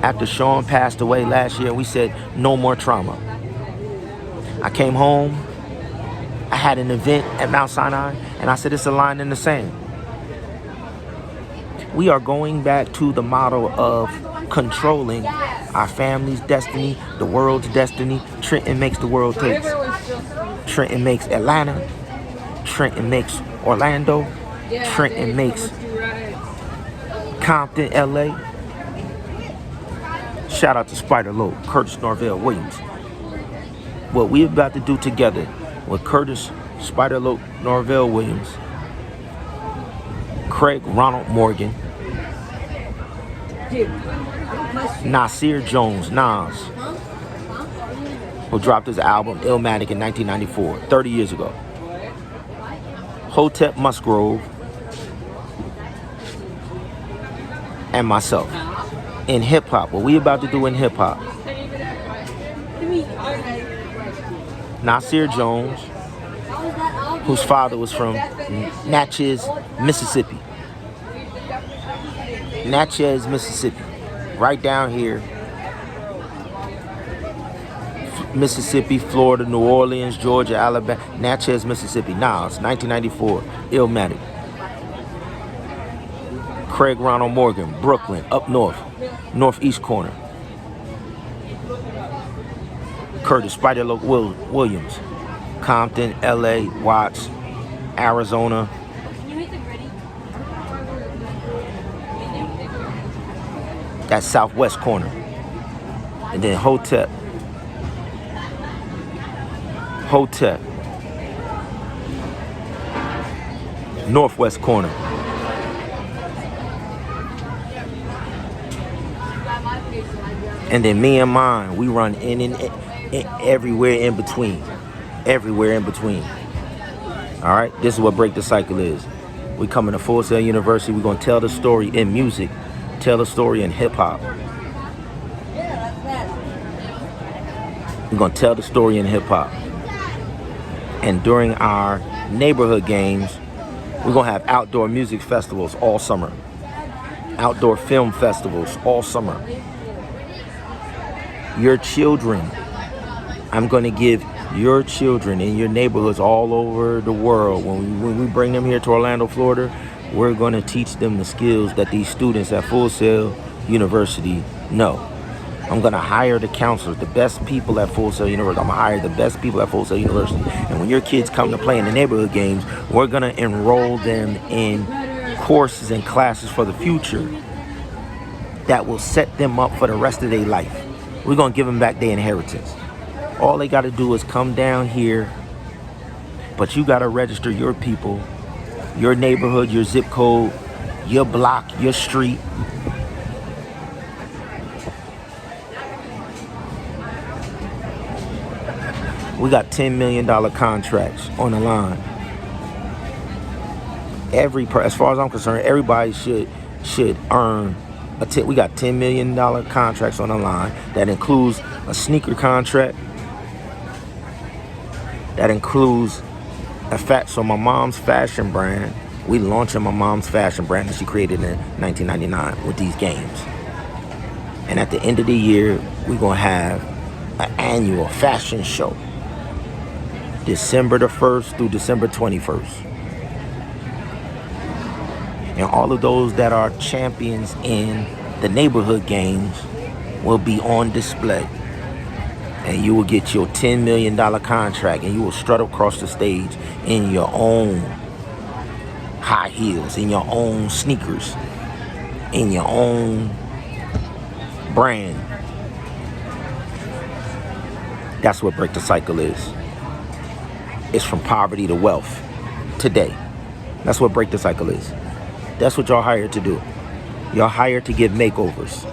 after Sean passed away last year. We said, no more trauma. I came home. I had an event at Mount Sinai, and I said, it's a line in the sand. We are going back to the model of controlling our family's destiny, the world's destiny. Trenton makes the world taste. Trenton makes Atlanta. Trenton makes Orlando. Trenton makes Compton, LA. Shout out to Spider Low, Curtis Norvell Williams. What we're about to do together with Curtis Spider Low Norvell Williams, Craig Ronald Morgan, Nasir Jones, Nas, who dropped his album Illmatic in 1994, 30 years ago. Hotep Musgrove, and myself. In hip-hop, what we about to do in hip-hop. Nasir Jones, whose father was from Natchez, Mississippi. Natchez, Mississippi. Right down here. Mississippi, Florida, New Orleans, Georgia, Alabama. Natchez, Mississippi. Nas, 1994. Illmatic. Craig Ronald Morgan, Brooklyn, up north, northeast corner. Curtis Spider Loc Williams, Compton, LA, Watts, Arizona. That's southwest corner. And then Hotep, northwest corner. And then me and mine, we run in everywhere in between. Everywhere in between. All right? This is what Break the Cycle is. We coming to Full Sail University. We're going to tell the story in music. Tell the story in hip-hop. We're going to tell the story in hip-hop. And during our neighborhood games, we're going to have outdoor music festivals all summer. Outdoor film festivals all summer. Your children, I'm going to give your children in your neighborhoods all over the world, when we bring them here to Orlando, Florida, we're going to teach them the skills that these students at Full Sail University know. I'm going to hire the counselors, the best people at Full Sail University. I'm going to hire the best people at Full Sail University. And when your kids come to play in the neighborhood games, we're going to enroll them in courses and classes for the future that will set them up for the rest of their life. We're going to give them back their inheritance. All they got to do is come down here, but you got to register your people, your neighborhood, your zip code, your block, your street. We got $10 million contracts on the line. As far as I'm concerned, everybody should earn. We got $10 million contracts on the line. That includes a sneaker contract. That includes so my mom's fashion brand. We launching my mom's fashion brand that she created in 1999 with these games. And at the end of the year, we're going to have an annual fashion show. December the 1st through December 21st. And all of those that are champions in the neighborhood games will be on display. And you will get your $10 million contract, and you will strut across the stage in your own high heels, in your own sneakers, in your own brand. That's what Break the Cycle is. It's from poverty to wealth today. That's what Break the Cycle is. That's what y'all hired to do. Y'all hired to give makeovers.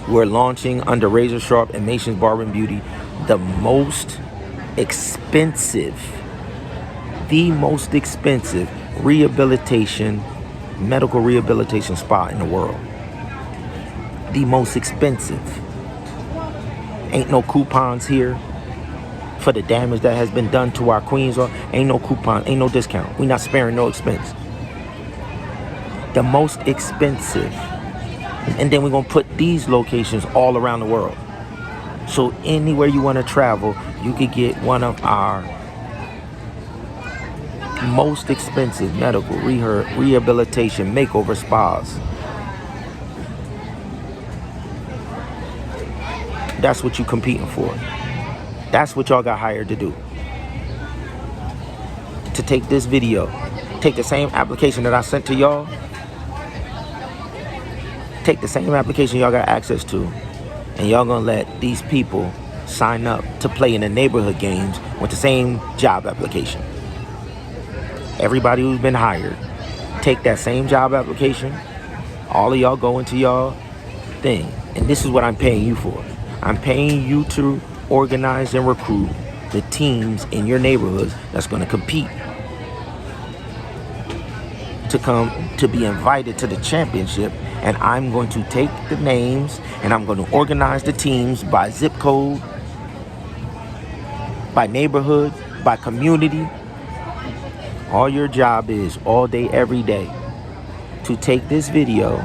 We're launching under Razor Sharp and Mason's Barber and Beauty the most expensive medical rehabilitation spa in the world. The most expensive. Ain't no coupons here for the damage that has been done to our queens. Ain't no coupon, ain't no discount. We're not sparing no expense. The most expensive. And then we're going to put these locations all around the world. So anywhere you want to travel, you could get one of our most expensive medical rehabilitation makeover spas. That's what you're competing for. That's what y'all got hired to do. To take this video, take the same application that I sent to y'all, take the same application y'all got access to, and y'all gonna let these people sign up to play in the neighborhood games with the same job application. Everybody who's been hired, take that same job application, all of y'all go into y'all thing, and this is what I'm paying you for. I'm paying you to organize and recruit the teams in your neighborhoods that's gonna compete to be invited to the championship. And I'm going to take the names and I'm going to organize the teams by zip code, by neighborhood, by community. All your job is all day, every day, to take this video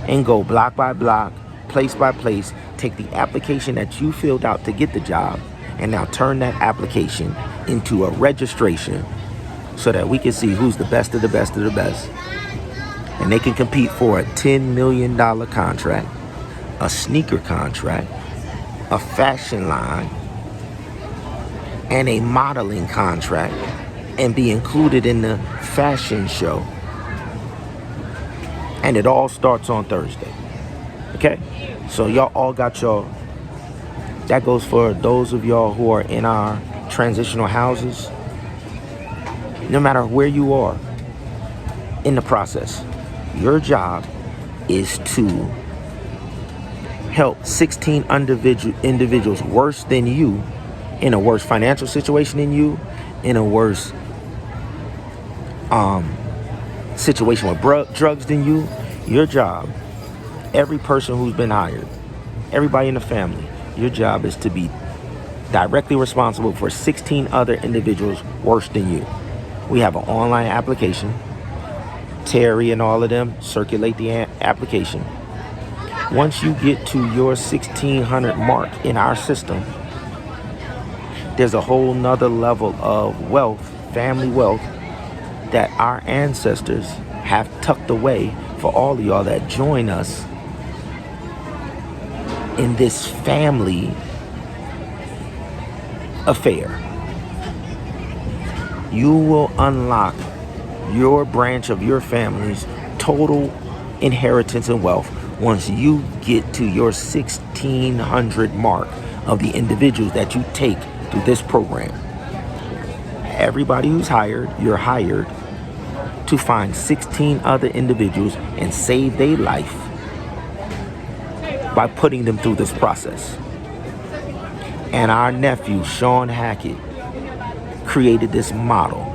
and go block by block, place by place, take the application that you filled out to get the job, and now turn that application into a registration so that we can see who's the best of the best of the best. And they can compete for a $10 million contract, a sneaker contract, a fashion line, and a modeling contract, and be included in the fashion show. And it all starts on Thursday. Okay? So y'all all got y'all. That goes for those of y'all who are in our transitional houses. No matter where you are in the process, your job is to help 16 individuals worse than you, in a worse financial situation than you, in a worse situation with drugs than you. Your job, every person who's been hired, everybody in the family, your job is to be directly responsible for 16 other individuals worse than you. We have an online application. Terry and all of them circulate the application. Once you get to your 1,600 mark in our system, there's a whole nother level of wealth, family wealth, that our ancestors have tucked away for all of y'all that join us in this family affair. You will unlock your branch of your family's total inheritance and wealth once you get to your 1,600 mark of the individuals that you take through this program. Everybody who's hired, you're hired to find 16 other individuals and save their life by putting them through this process. And our nephew, Sean Hackett, created this model.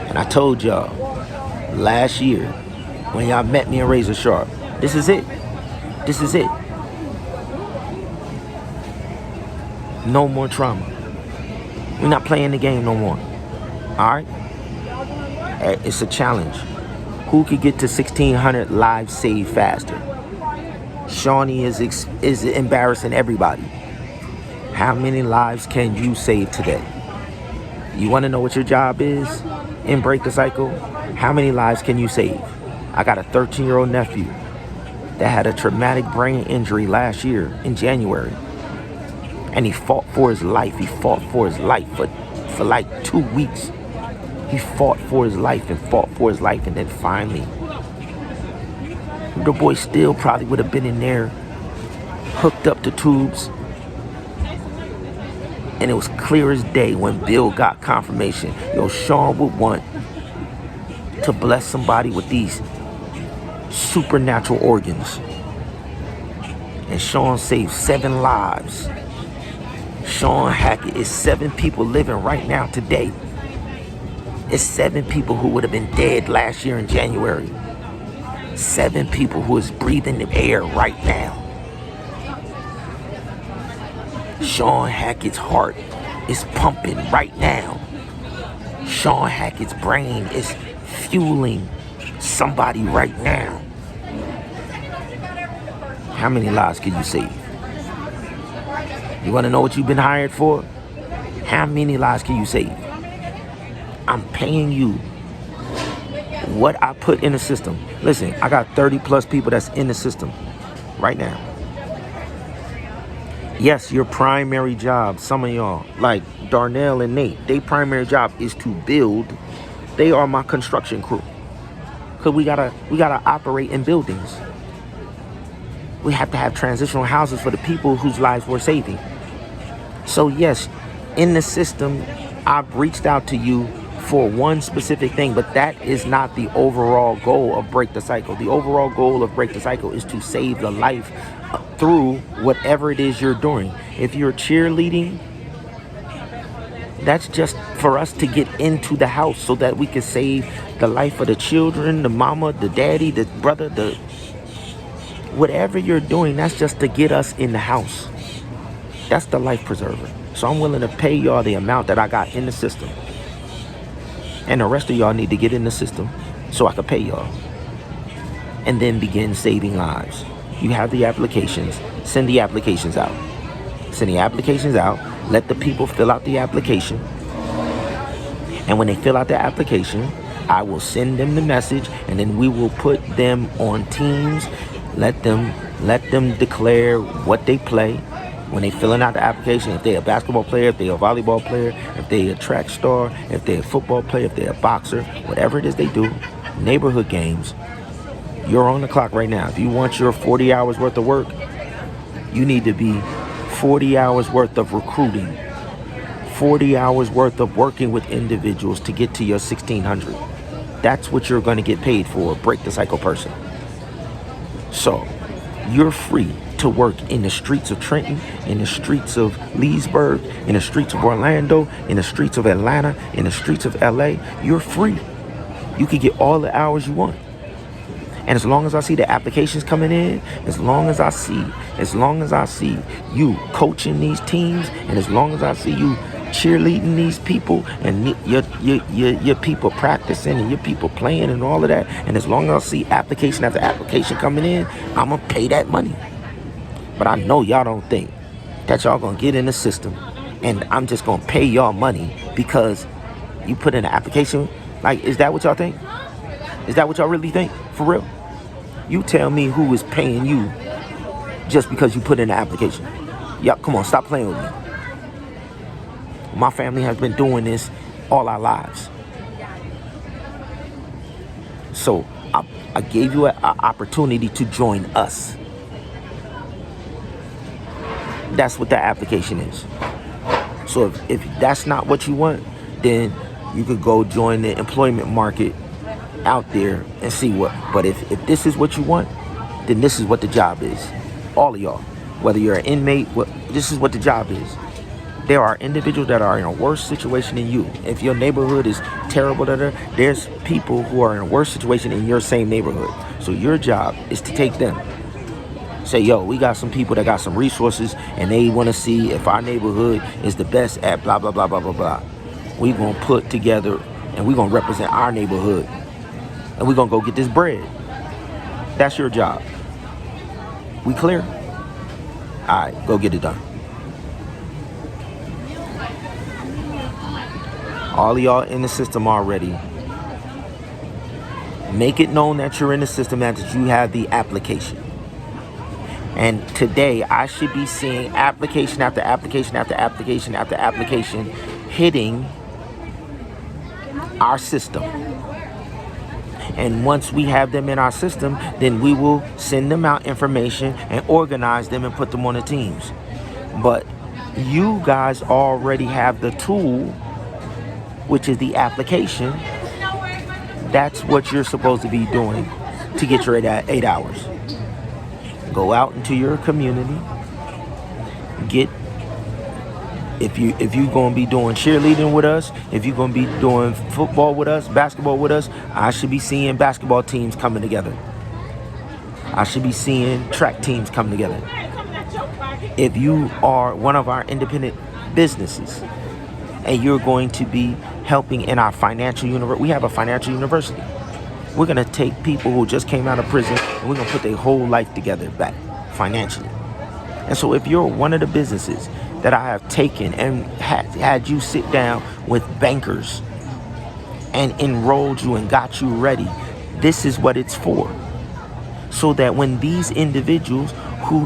And I told y'all last year when y'all met me in Razor Sharp, this is it. This is it. No more trauma. We're not playing the game no more. All right? It's a challenge. Who could get to 1,600 lives saved faster? Shawnee is embarrassing everybody. How many lives can you save today? You want to know what your job is in Break the Cycle? How many lives can you save? I got a 13-year-old nephew that had a traumatic brain injury last year in January. And he fought for his life. He fought for his life for like 2 weeks. He fought for his life and fought for his life. And then finally, the boy still probably would have been in there, hooked up to tubes. And it was clear as day when Bill got confirmation. Yo, Sean would want to bless somebody with these supernatural organs. And Sean saved 7 lives. Sean Hackett is 7 people living right now today. It's 7 people who would have been dead last year in January. 7 people who is breathing the air right now. Sean Hackett's heart is pumping right now. Sean Hackett's brain is fueling somebody right now. How many lives can you save? You want to know what you've been hired for? How many lives can you save? I'm paying you what I put in the system. Listen, I got 30 plus people that's in the system right now. Yes, your primary job, some of y'all, like Darnell and Nate, their primary job is to build. They are my construction crew. Because we gotta operate in buildings. We have to have transitional houses for the people whose lives we're saving. So yes, in the system, I've reached out to you for one specific thing, but that is not the overall goal of Break the Cycle. The overall goal of Break the Cycle is to save the life through whatever it is you're doing. If you're cheerleading, that's just for us to get into the house so that we can save the life of the children, the mama, the daddy, the brother, the whatever you're doing, that's just to get us in the house. That's the life preserver. So I'm willing to pay y'all the amount that I got in the system. And the rest of y'all need to get in the system so I can pay y'all. And then begin saving lives. You have the applications. Send the applications out. Send the applications out. Let the people fill out the application. And when they fill out the application, I will send them the message. And then we will put them on teams. Let them declare what they play. When they filling out the application, if they're a basketball player, if they're a volleyball player, if they're a track star, if they're a football player, if they're a boxer, whatever it is they do, neighborhood games, you're on the clock right now. If you want your 40 hours worth of work, you need to be 40 hours worth of recruiting, 40 hours worth of working with individuals to get to your 1,600. That's what you're going to get paid for, Break the Cycle person. So you're free to work in the streets of Trenton, in the streets of Leesburg, in the streets of Orlando, in the streets of Atlanta, in the streets of LA. You're free. You can get all the hours you want. And as long as I see the applications coming in, as long as I see you coaching these teams, and as long as I see you cheerleading these people, and your people practicing, and your people playing, and all of that, and as long as I see application after application coming in, I'm gonna pay that money. But I know y'all don't think that y'all gonna get in the system, and I'm just gonna pay y'all money because you put in an application. Like, is that what y'all think? Is that what y'all really think? For real? You tell me who is paying you just because you put in an application. Yup, come on, stop playing with me. My family has been doing this all our lives. So I gave you an opportunity to join us. That's what that application is. So if that's not what you want, then you could go join the employment market out there and see what. But if this is what you want, then this is what the job is. All of y'all, whether you're an inmate, this is what the job is. There are individuals that are in a worse situation than you. If your neighborhood is terrible, there's people who are in a worse situation in your same neighborhood. So your job is to take them Say, yo, we got some people that got some resources and they want to see if our neighborhood is the best at blah, blah, blah, blah, blah, blah. We going to put together and we going to represent our neighborhood. And we going to go get this bread. That's your job. We clear? All right, go get it done. All of y'all in the system already. Make it known that you're in the system and that you have the application. And today, I should be seeing application after application after application after application hitting our system. And once we have them in our system, then we will send them out information and organize them and put them on the teams. But you guys already have the tool, which is the application. That's what you're supposed to be doing to get your 8 hours. Go out into your community. Get, if you're going to be doing cheerleading with us, if you're going to be doing football with us, basketball with us, I should be seeing basketball teams coming together. I should be seeing track teams coming together. If you are one of our independent businesses and you're going to be helping in our financial university, we have a financial university. We're going to take people who just came out of prison and we're going to put their whole life together back financially. And so if you're one of the businesses that I have taken and had you sit down with bankers and enrolled you and got you ready, this is what it's for. So that when these individuals who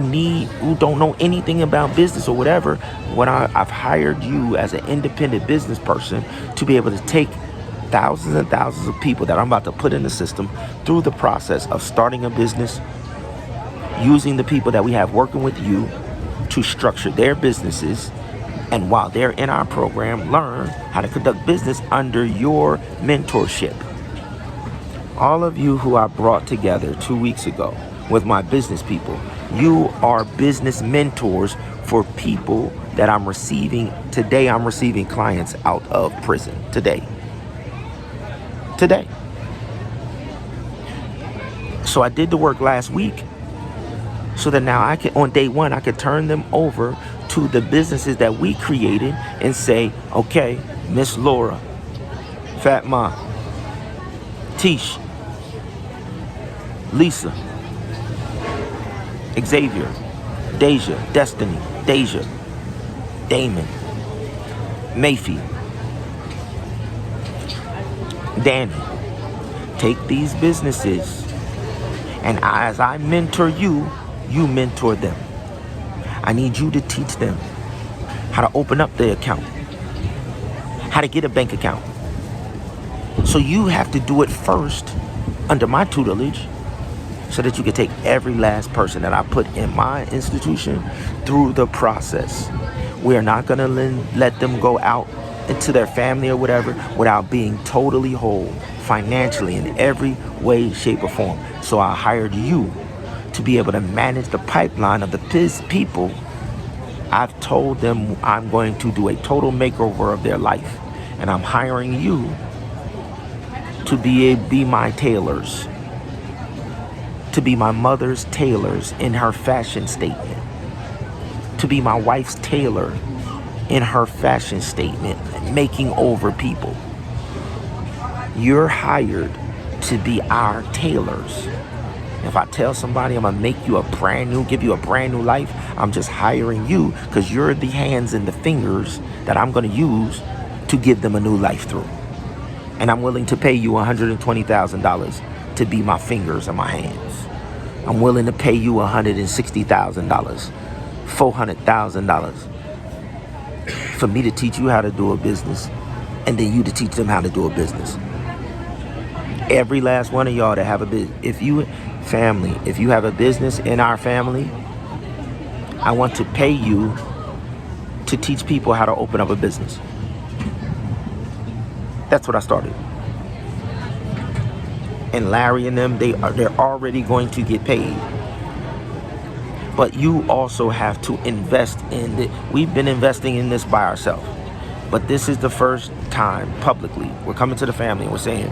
don't know anything about business or whatever, when I've hired you as an independent business person to be able to take thousands and thousands of people that I'm about to put in the system through the process of starting a business, using the people that we have working with you to structure their businesses, and while they're in our program, learn how to conduct business under your mentorship. All of you who I brought together 2 weeks ago with my business people, you are business mentors for people that I'm receiving. Today I'm receiving clients out of prison. Today. So I did the work last week so that now I can, on day one, I could turn them over to the businesses that we created and say, okay, Miss Laura, Fat Ma, Tish, Lisa, Xavier, Deja, Destiny, Deja, Damon, Mayfield, Danny, take these businesses, and as I mentor you, you mentor them. I need you to teach them how to open up the account, how to get a bank account. So you have to do it first under my tutelage so that you can take every last person that I put in my institution through the process. We are not going to let them go out into their family or whatever without being totally whole financially in every way, shape, or form. So I hired you to be able to manage the pipeline of the people. I've told them I'm going to do a total makeover of their life, and I'm hiring you to be my tailors, to be my mother's tailors in her fashion statement, to be my wife's tailor in her fashion statement, making over people. You're hired to be our tailors. If I tell somebody I'm gonna make you give you a brand new life, I'm just hiring you because you're the hands and the fingers that I'm gonna use to give them a new life through. And I'm willing to pay you $120,000 to be my fingers and my hands. I'm willing to pay you $160,000, $400,000 for me to teach you how to do a business, and then you to teach them how to do a business. Every last one of y'all that have a business, if you have a business in our family, I want to pay you to teach people how to open up a business. That's what I started. And Larry and them, they're already going to get paid. But you also have to invest in it. We've been investing in this by ourselves. But this is the first time publicly we're coming to the family and we're saying,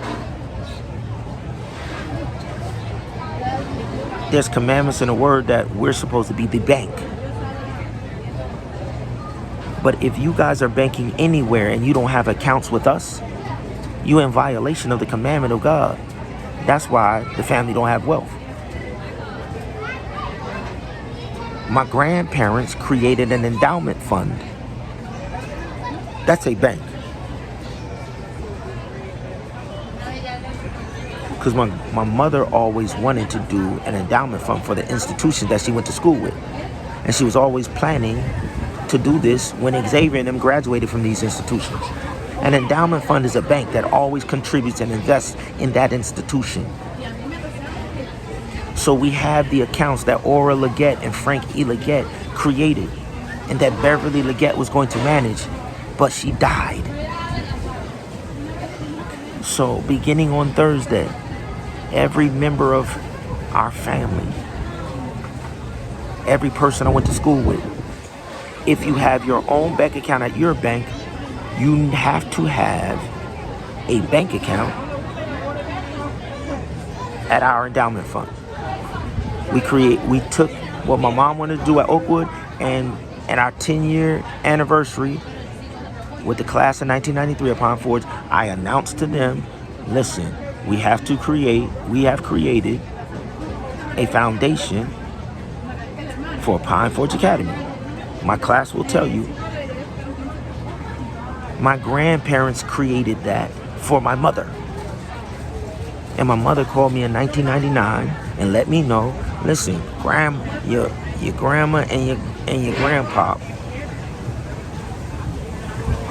There's commandments in the word that we're supposed to be the bank. But if you guys are banking anywhere and you don't have accounts with us, you're in violation of the commandment of God. That's why the family don't have wealth. My grandparents created an endowment fund. That's a bank. Because my mother always wanted to do an endowment fund for the institution that she went to school with. And she was always planning to do this when Xavier and them graduated from these institutions. An endowment fund is a bank that always contributes and invests in that institution. So we have the accounts that Aura Leggett and Frank E. Leggett created and that Beverly Leggett was going to manage, but she died. So beginning on Thursday, every member of our family, every person I went to school with, if you have your own bank account at your bank, you have to have a bank account at our endowment fund. We took what my mom wanted to do at Oakwood, and at our 10-year anniversary with the class of 1993 at Pine Forge, I announced to them, listen, we have created a foundation for Pine Forge Academy. My class will tell you, my grandparents created that for my mother. And my mother called me in 1999 and let me know, listen, your grandma and your grandpa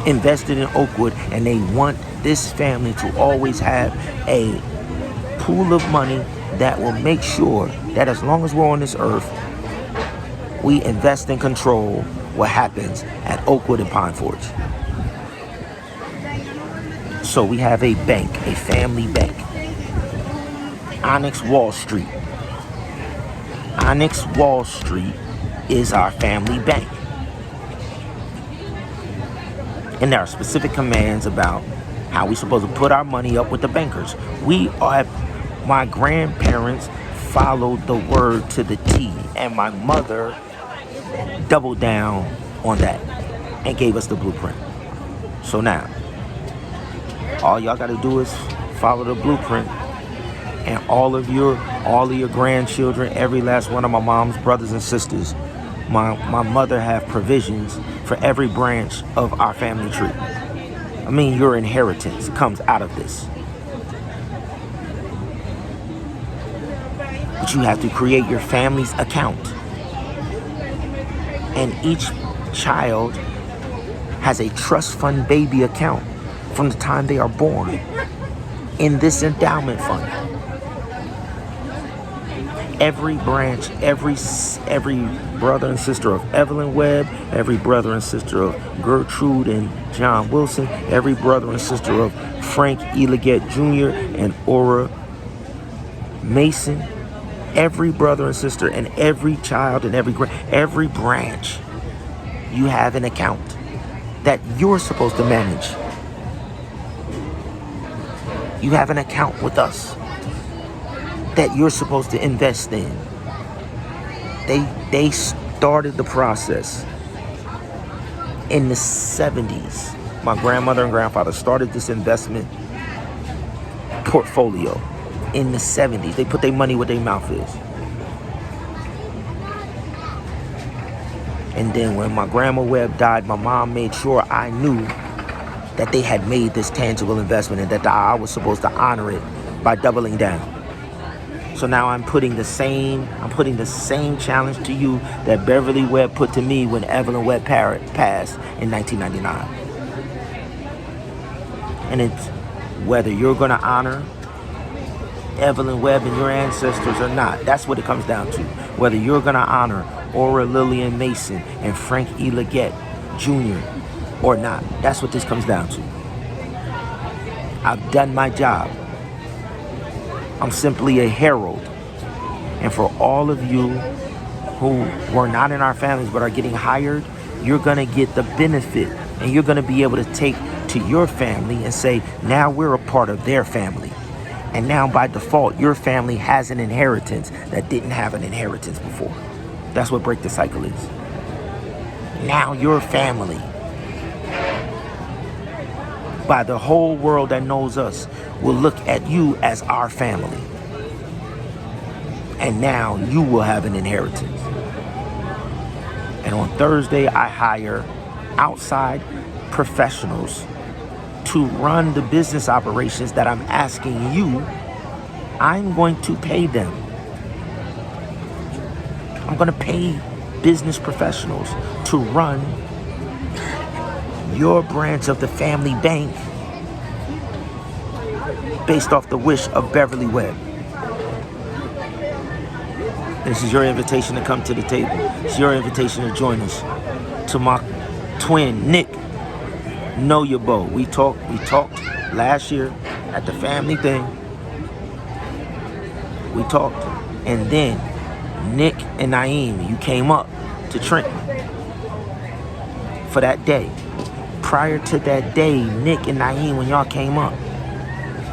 invested in Oakwood, and they want this family to always have a pool of money that will make sure that as long as we're on this earth, we invest and control what happens at Oakwood and Pine Forge. So we have a bank, a family bank. Onyx Wall Street. Onyx Wall Street is our family bank. And there are specific commands about how we're supposed to put our money up with the bankers. My grandparents followed the word to the T, and my mother doubled down on that and gave us the blueprint. So now, all y'all got to do is follow the blueprint, and all of your grandchildren, every last one of my mom's brothers and sisters, my mother have provisions for every branch of our family tree. I mean, your inheritance comes out of this. But you have to create your family's account. And each child has a trust fund baby account from the time they are born in this endowment fund. Every branch, every brother and sister of Evelyn Webb, every brother and sister of Gertrude and John Wilson, every brother and sister of Frank E. Leggett Jr. and Aura Mason, every brother and sister and every child and every branch, you have an account that you're supposed to manage. You have an account with us that you're supposed to invest in. They started the process in the 70s. My grandmother and grandfather started this investment portfolio in the 70s. They put their money where their mouth is. And then when my grandma Webb died, my mom made sure I knew that they had made this tangible investment and that I was supposed to honor it by doubling down. So now I'm putting the same challenge to you that Beverly Webb put to me when Evelyn Webb passed in 1999. And it's whether you're going to honor Evelyn Webb and your ancestors or not. That's what it comes down to. Whether you're going to honor Aura Lillian Mason and Frank E. Leggett Jr. or not. That's what this comes down to. I've done my job. I'm simply a herald. And for all of you who were not in our families but are getting hired, you're going to get the benefit. And you're going to be able to take to your family and say, now we're a part of their family. And now by default, your family has an inheritance that didn't have an inheritance before. That's what break the cycle is. Now your family, by the whole world that knows us, will look at you as our family. And now you will have an inheritance. And on Thursday, I hire outside professionals to run the business operations that I'm asking you. I'm going to pay them. I'm going to pay business professionals to run your branch of the family bank based off the wish of Beverly Webb. This is your invitation to come to the table. It's your invitation to join us. To my twin, Nick, know your beau. We talked last year at the family thing. We talked. And then Nick and Naeem, you came up to Trenton for that day. Prior to that day, Nick and Naeem, when y'all came up,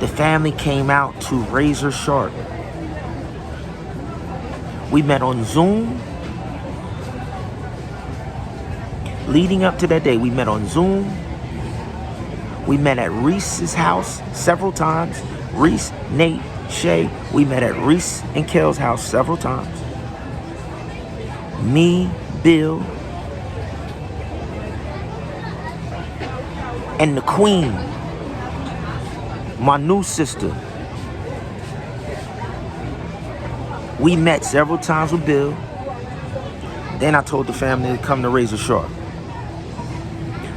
the family came out to Razor Sharp. We met on Zoom. Leading up to that day, we met on Zoom. We met at Reese's house several times. Reese, Nate, Shay. We met at Reese and Kel's house several times. Me, Bill, and the Queen, my new sister. We met several times with Bill. Then I told the family to come to Razor Sharp.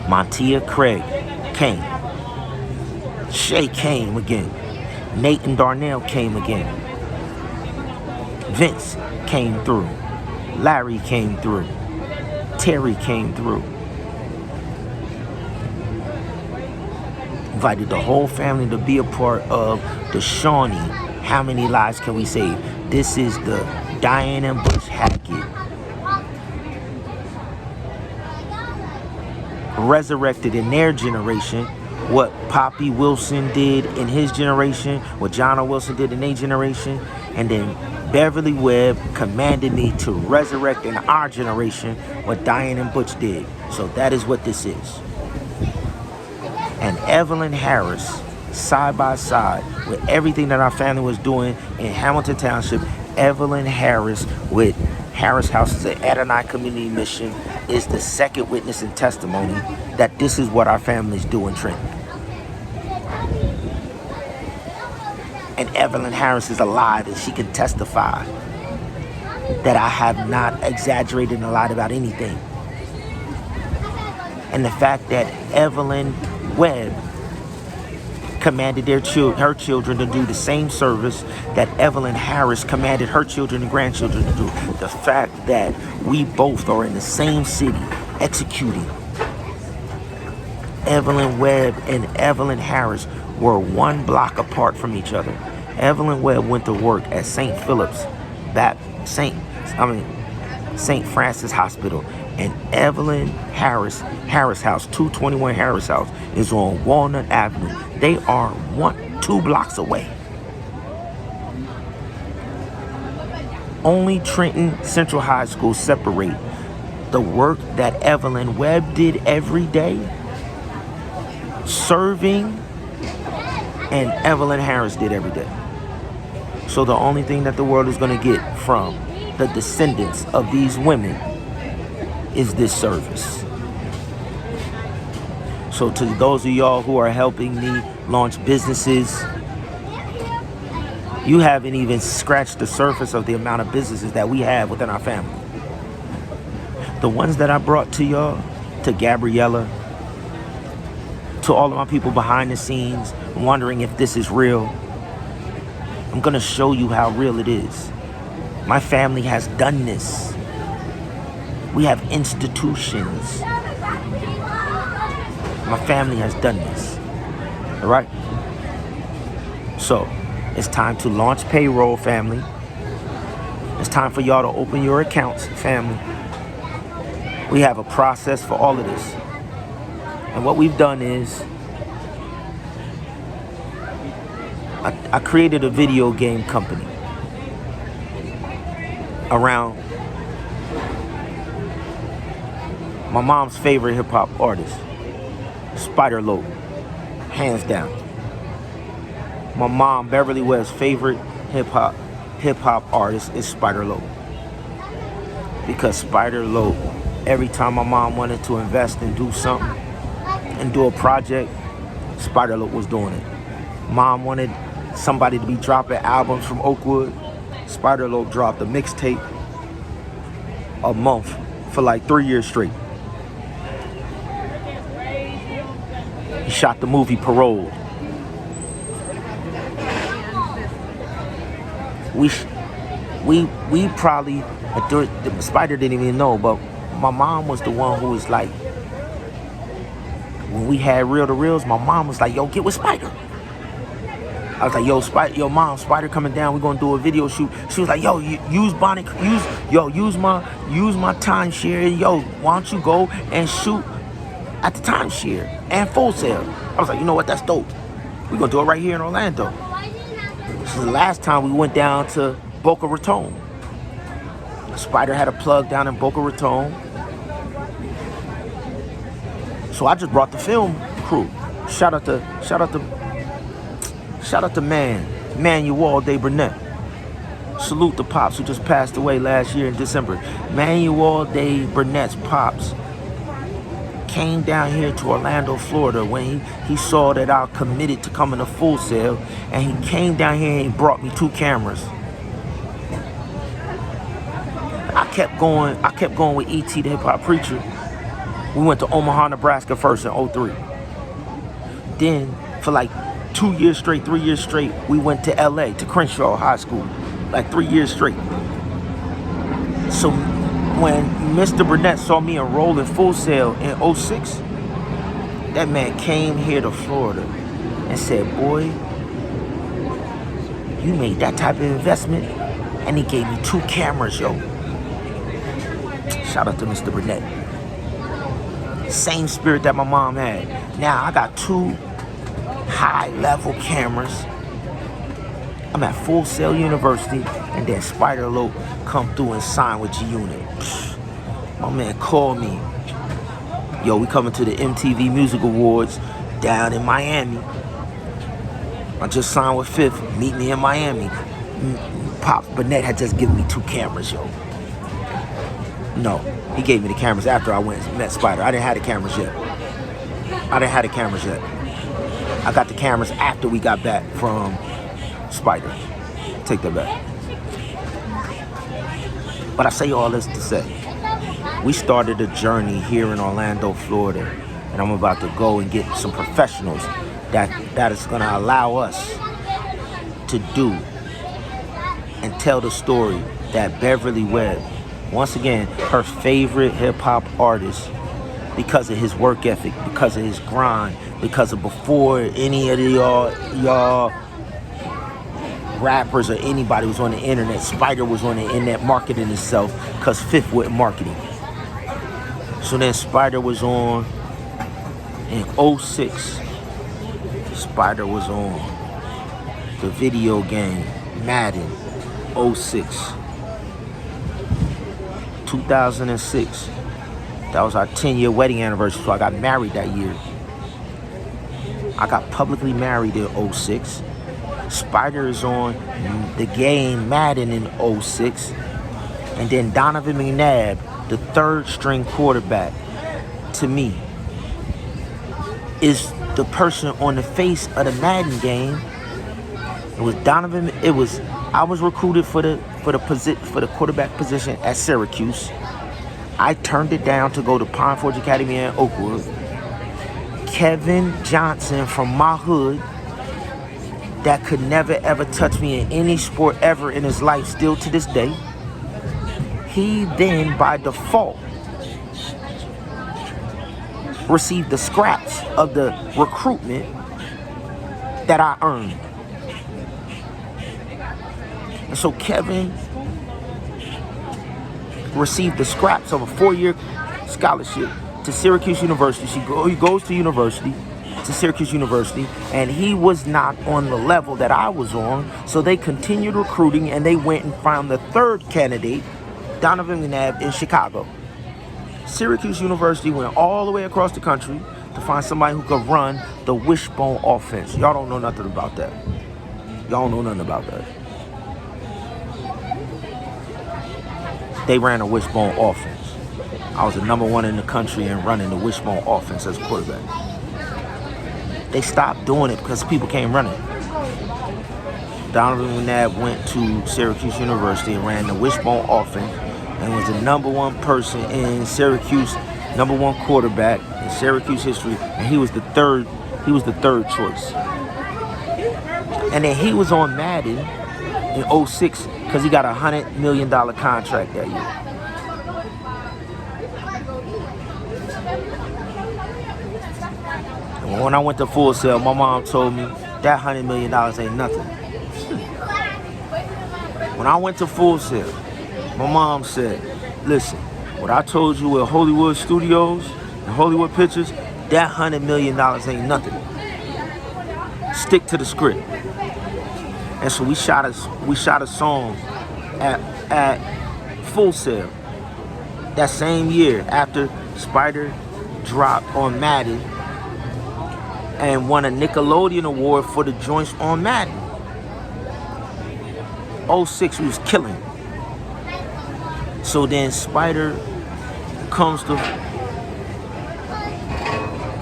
Montia Craig came. Shay came again. Nate and Darnell came again. Vince came through. Larry came through. Terry came through. Invited the whole family to be a part of the Shawnee. How many lives can we save? This is the Diane and Bush Hackett resurrected in their generation what Poppy Wilson did in his generation, what John O. Wilson did in their generation, and then Beverly Webb commanded me to resurrect in our generation what Diane and Butch did. So that is what this is. And Evelyn Harris, side by side with everything that our family was doing in Hamilton Township, Evelyn Harris with Harris House's Adonai Community Mission is the second witness and testimony that this is what our families do in Trenton. And Evelyn Harris is alive and she can testify that I have not exaggerated and lied about anything. And the fact that Evelyn Webb commanded her children to do the same service that Evelyn Harris commanded her children and grandchildren to do. The fact that we both are in the same city executing. Evelyn Webb and Evelyn Harris were one block apart from each other. Evelyn Webb went to work at St. Francis Hospital, and Evelyn Harris House, 221 Harris House, is on Walnut Avenue. They are 2 blocks away. Only Trenton Central High School separate the work that Evelyn Webb did every day, serving, and Evelyn Harris did every day. So the only thing that the world is going to get from the descendants of these women is this service. So to those of y'all who are helping me launch businesses, you haven't even scratched the surface of the amount of businesses that we have within our family. The ones that I brought to y'all, to Gabriella, to all of my people behind the scenes, wondering if this is real, I'm gonna show you how real it is. My family has done this. We have institutions. My family has done this. All right? So, it's time to launch payroll, family. It's time for y'all to open your accounts, family. We have a process for all of this. And what we've done is I created a video game company around my mom's favorite hip hop artist, Spider-Loc, hands down. My mom, Beverly Webb's favorite hip hop artist is Spider-Loc. Because Spider-Loc, every time my mom wanted to invest and do something and do a project, Spider-Loc was doing it. Mom wanted somebody to be dropping albums from Oakwood. Spider-Loc dropped a mixtape a month for like 3 years straight. He shot the movie Parole. We probably, Spider didn't even know, but my mom was the one who was like, when we had reel to reels, my mom was like, yo, get with Spider. I was like, yo, mom, Spider coming down, we're gonna do a video shoot. She was like, yo, use my timeshare. Yo, why don't you go and shoot at the timeshare and Full Sail? I was like, you know what, that's dope. We're gonna do it right here in Orlando. This is the last time we went down to Boca Raton. Spider had a plug down in Boca Raton. So I just brought the film crew. Shout out to Manuel de Burnett. Salute the pops who just passed away last year in December. Manuel de Burnett's pops came down here to Orlando, Florida when he saw that I committed to coming to Full Sail, and he came down here and he brought me 2 cameras. I kept going with E.T. the Hip Hop Preacher. We went to Omaha, Nebraska first in 2003. Then for like 2 years straight, 3 years straight, we went to LA, to Crenshaw High School, like 3 years straight. So when Mr. Burnett saw me enroll in Full Sail in 2006, that man came here to Florida and said, boy, you made that type of investment, and he gave me 2 cameras, yo. Shout out to Mr. Burnett. Same spirit that my mom had. Now I got 2 high-level cameras. I'm at Full Sail University, and then Spider-Loc come through and sign with G-Unit. My man called me. Yo, we coming to the MTV Music Awards down in Miami. I just signed with Fifth. Meet me in Miami. Pop Burnett had just given me 2 cameras, yo. No, he gave me the cameras after I went and met Spider. I didn't have the cameras yet. I got the cameras after we got back from Spider. Take that back. But I say all this to say, we started a journey here in Orlando, Florida, and I'm about to go and get some professionals that is going to allow us to do and tell the story that Beverly Webb, once again, her favorite hip-hop artist, because of his work ethic, because of his grind, because of before any of y'all rappers or anybody was on the internet, Spider was on the internet marketing himself because Fifth wouldn't market him. So then Spider was on in 2006. Spider was on the video game Madden 2006. 2006. That was our 10-year wedding anniversary, so I got married that year. I got publicly married in 2006. Spider is on the game Madden in 2006. And then Donovan McNabb, the 3rd string quarterback, to me, is the person on the face of the Madden game. It was Donovan. I was recruited for the quarterback position at Syracuse. I turned it down to go to Pine Forge Academy in Oakwood. Kevin Johnson from my hood, that could never ever touch me in any sport ever in his life, still to this day. He then, by default, received the scraps of the recruitment that I earned. And so Kevin received the scraps of a 4-year scholarship to Syracuse University. He goes to university. to Syracuse University, and he was not on the level that I was on, so they continued recruiting, and they went and found the third candidate, Donovan McNabb, in Chicago. Syracuse University went all the way across the country to find somebody who could run the wishbone offense. Y'all don't know nothing about that. Y'all don't know nothing about that. They ran a wishbone offense. I was the number one in the country in running the wishbone offense as a quarterback. They stopped doing it because people came running. Donovan McNabb went to Syracuse University and ran the wishbone offense and was the number one person in Syracuse, number one quarterback in Syracuse history, and he was the third choice. And then he was on Madden in 06 because he got a $100 million contract that year. And when I went to Full Sail, my mom told me that $100 million ain't nothing. When I went to Full Sail, my mom said, listen, what I told you with Holywood Studios and Holywood Pictures, that $100 million ain't nothing. Stick to the script. And so we shot a song at Full Sail that same year after Spider dropped on Madden and won a Nickelodeon award for the joints on Madden. 06, we was killing. So then Spider comes to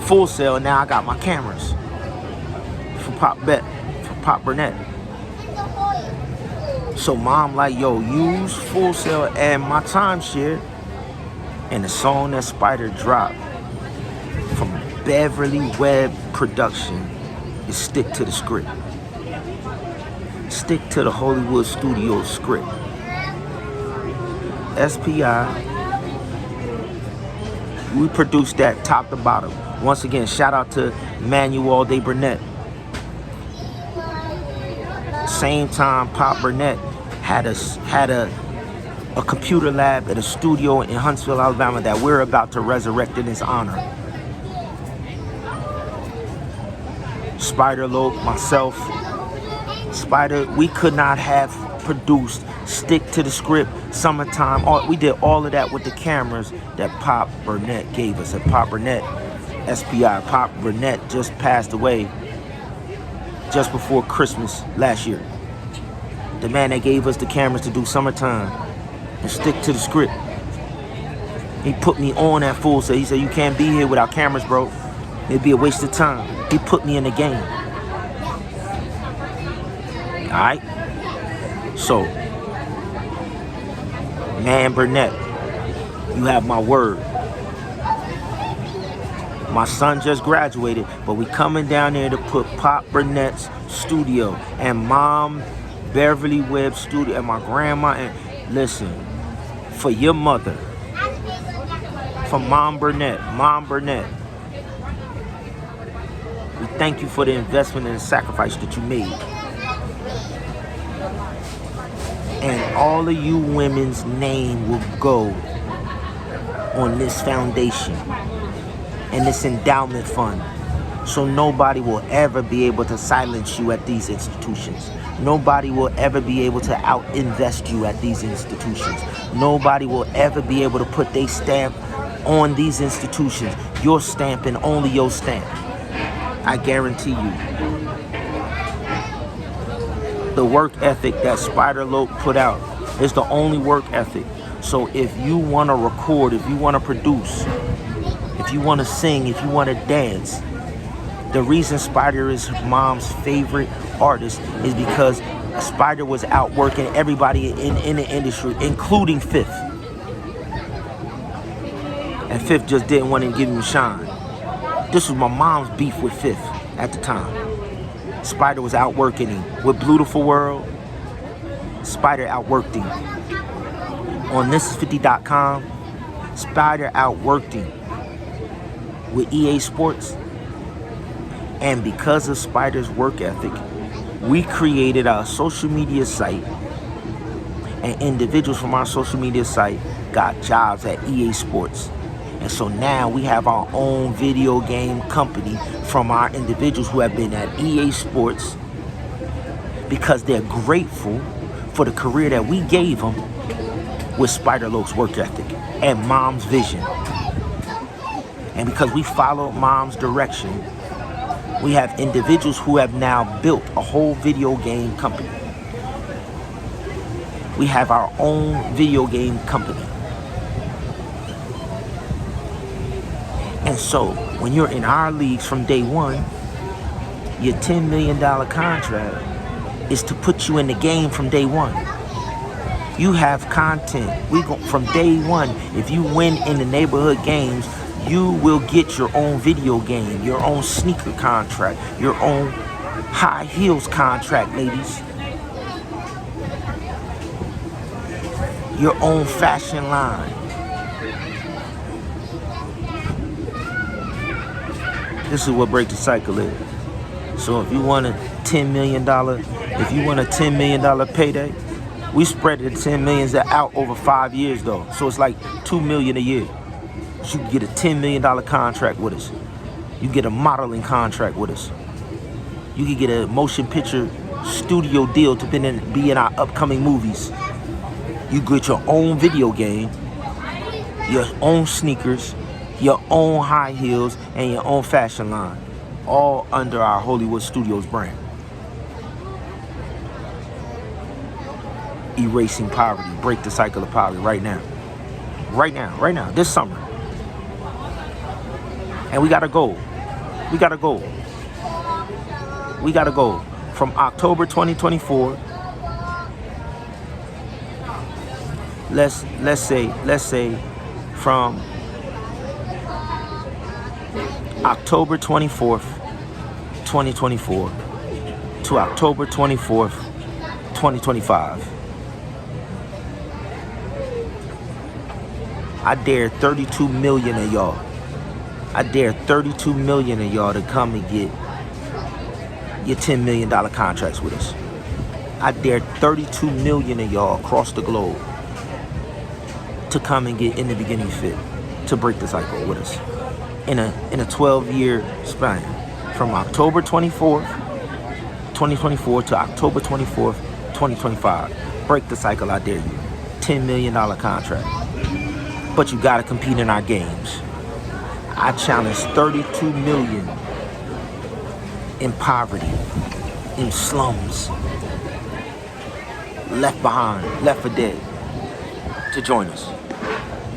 Full Sail, and now I got my cameras for Pop Burnett. So mom like, yo, use Full Sail and my timeshare. And the song that Spider dropped from Beverly Webb Production is Stick to the Script. Stick to the Hollywood Studios script. S.P.A.R.S, we produced that top to bottom. Once again, shout out to Manuel de Burnett. Same time, Pop Burnett had a computer lab at a studio in Huntsville, Alabama that we're about to resurrect in his honor. Spider Loke, myself, Spider, we could not have produced Stick to the Script, Summertime. We did all of that with the cameras that Pop Burnett gave us. And Pop Burnett, S.P.I. Pop Burnett just passed away just before Christmas last year. The man that gave us the cameras to do Summertime and Stick to the Script. He put me on at Full Sail. He said, you can't be here without cameras, bro. It'd be a waste of time. He put me in the game. Alright? So, man Burnett, you have my word. My son just graduated, but we coming down there to put Pop Burnett's studio and Mom Beverly Webb studio and my grandma. And listen, for your mother, for Mom Burnett, we thank you for the investment and the sacrifice that you made. And all of you women's name will go on this foundation and this endowment fund. So nobody will ever be able to silence you at these institutions. Nobody will ever be able to out-invest you at these institutions. Nobody will ever be able to put their stamp on these institutions. Your stamp and only your stamp. I guarantee you. The work ethic that Spider Loke put out is the only work ethic. So if you want to record, if you want to produce, if you want to sing, if you want to dance, the reason Spider is Mom's favorite artist is because Spider was out working everybody in the industry, including Fifth. And Fifth just didn't want to give him shine. This was my mom's beef with Fifth at the time. Spider was outworking him. With Beautiful World, Spider outworked him. On ThisIs50.com, Spider outworked him. With EA Sports. And because of Spider's work ethic, we created our social media site. And individuals from our social media site got jobs at EA Sports. And so now we have our own video game company from our individuals who have been at EA Sports because they're grateful for the career that we gave them with Spider-Loaf's work ethic and Mom's vision. And because we followed Mom's direction, we have individuals who have now built a whole video game company. We have our own video game company. And so, when you're in our leagues from day one, your $10 million contract is to put you in the game from day one. You have content. We go from day one. If you win in the neighborhood games, you will get your own video game, your own sneaker contract, your own high heels contract, ladies. Your own fashion line. This is what Break the Cycle is. So if you want a $10 million, payday, we spread the 10 millions out over 5 years though. So it's like $2 million a year. So you can get a $10 million contract with us. You get a modeling contract with us. You can get a motion picture studio deal to be in our upcoming movies. You get your own video game, your own sneakers, your own high heels, and your own fashion line, all under our Holywood Studios brand. Erasing poverty, break the cycle of poverty right now. Right now, this summer. And we got a goal. We got a goal from October 2024. Let's say from October 24th, 2024 to October 24th, 2025. I dare 32 million of y'all. I dare 32 million of y'all to come and get your $10 million contracts with us. I dare 32 million of y'all across the globe to come and get in the beginning fit to break the cycle with us in a 12-year span from October 24th, 2024 to October 24th, 2025. Break the cycle, I dare you. $10 million contract. But you gotta compete in our games. I challenge 32 million in poverty, in slums, left behind, left for dead, to join us.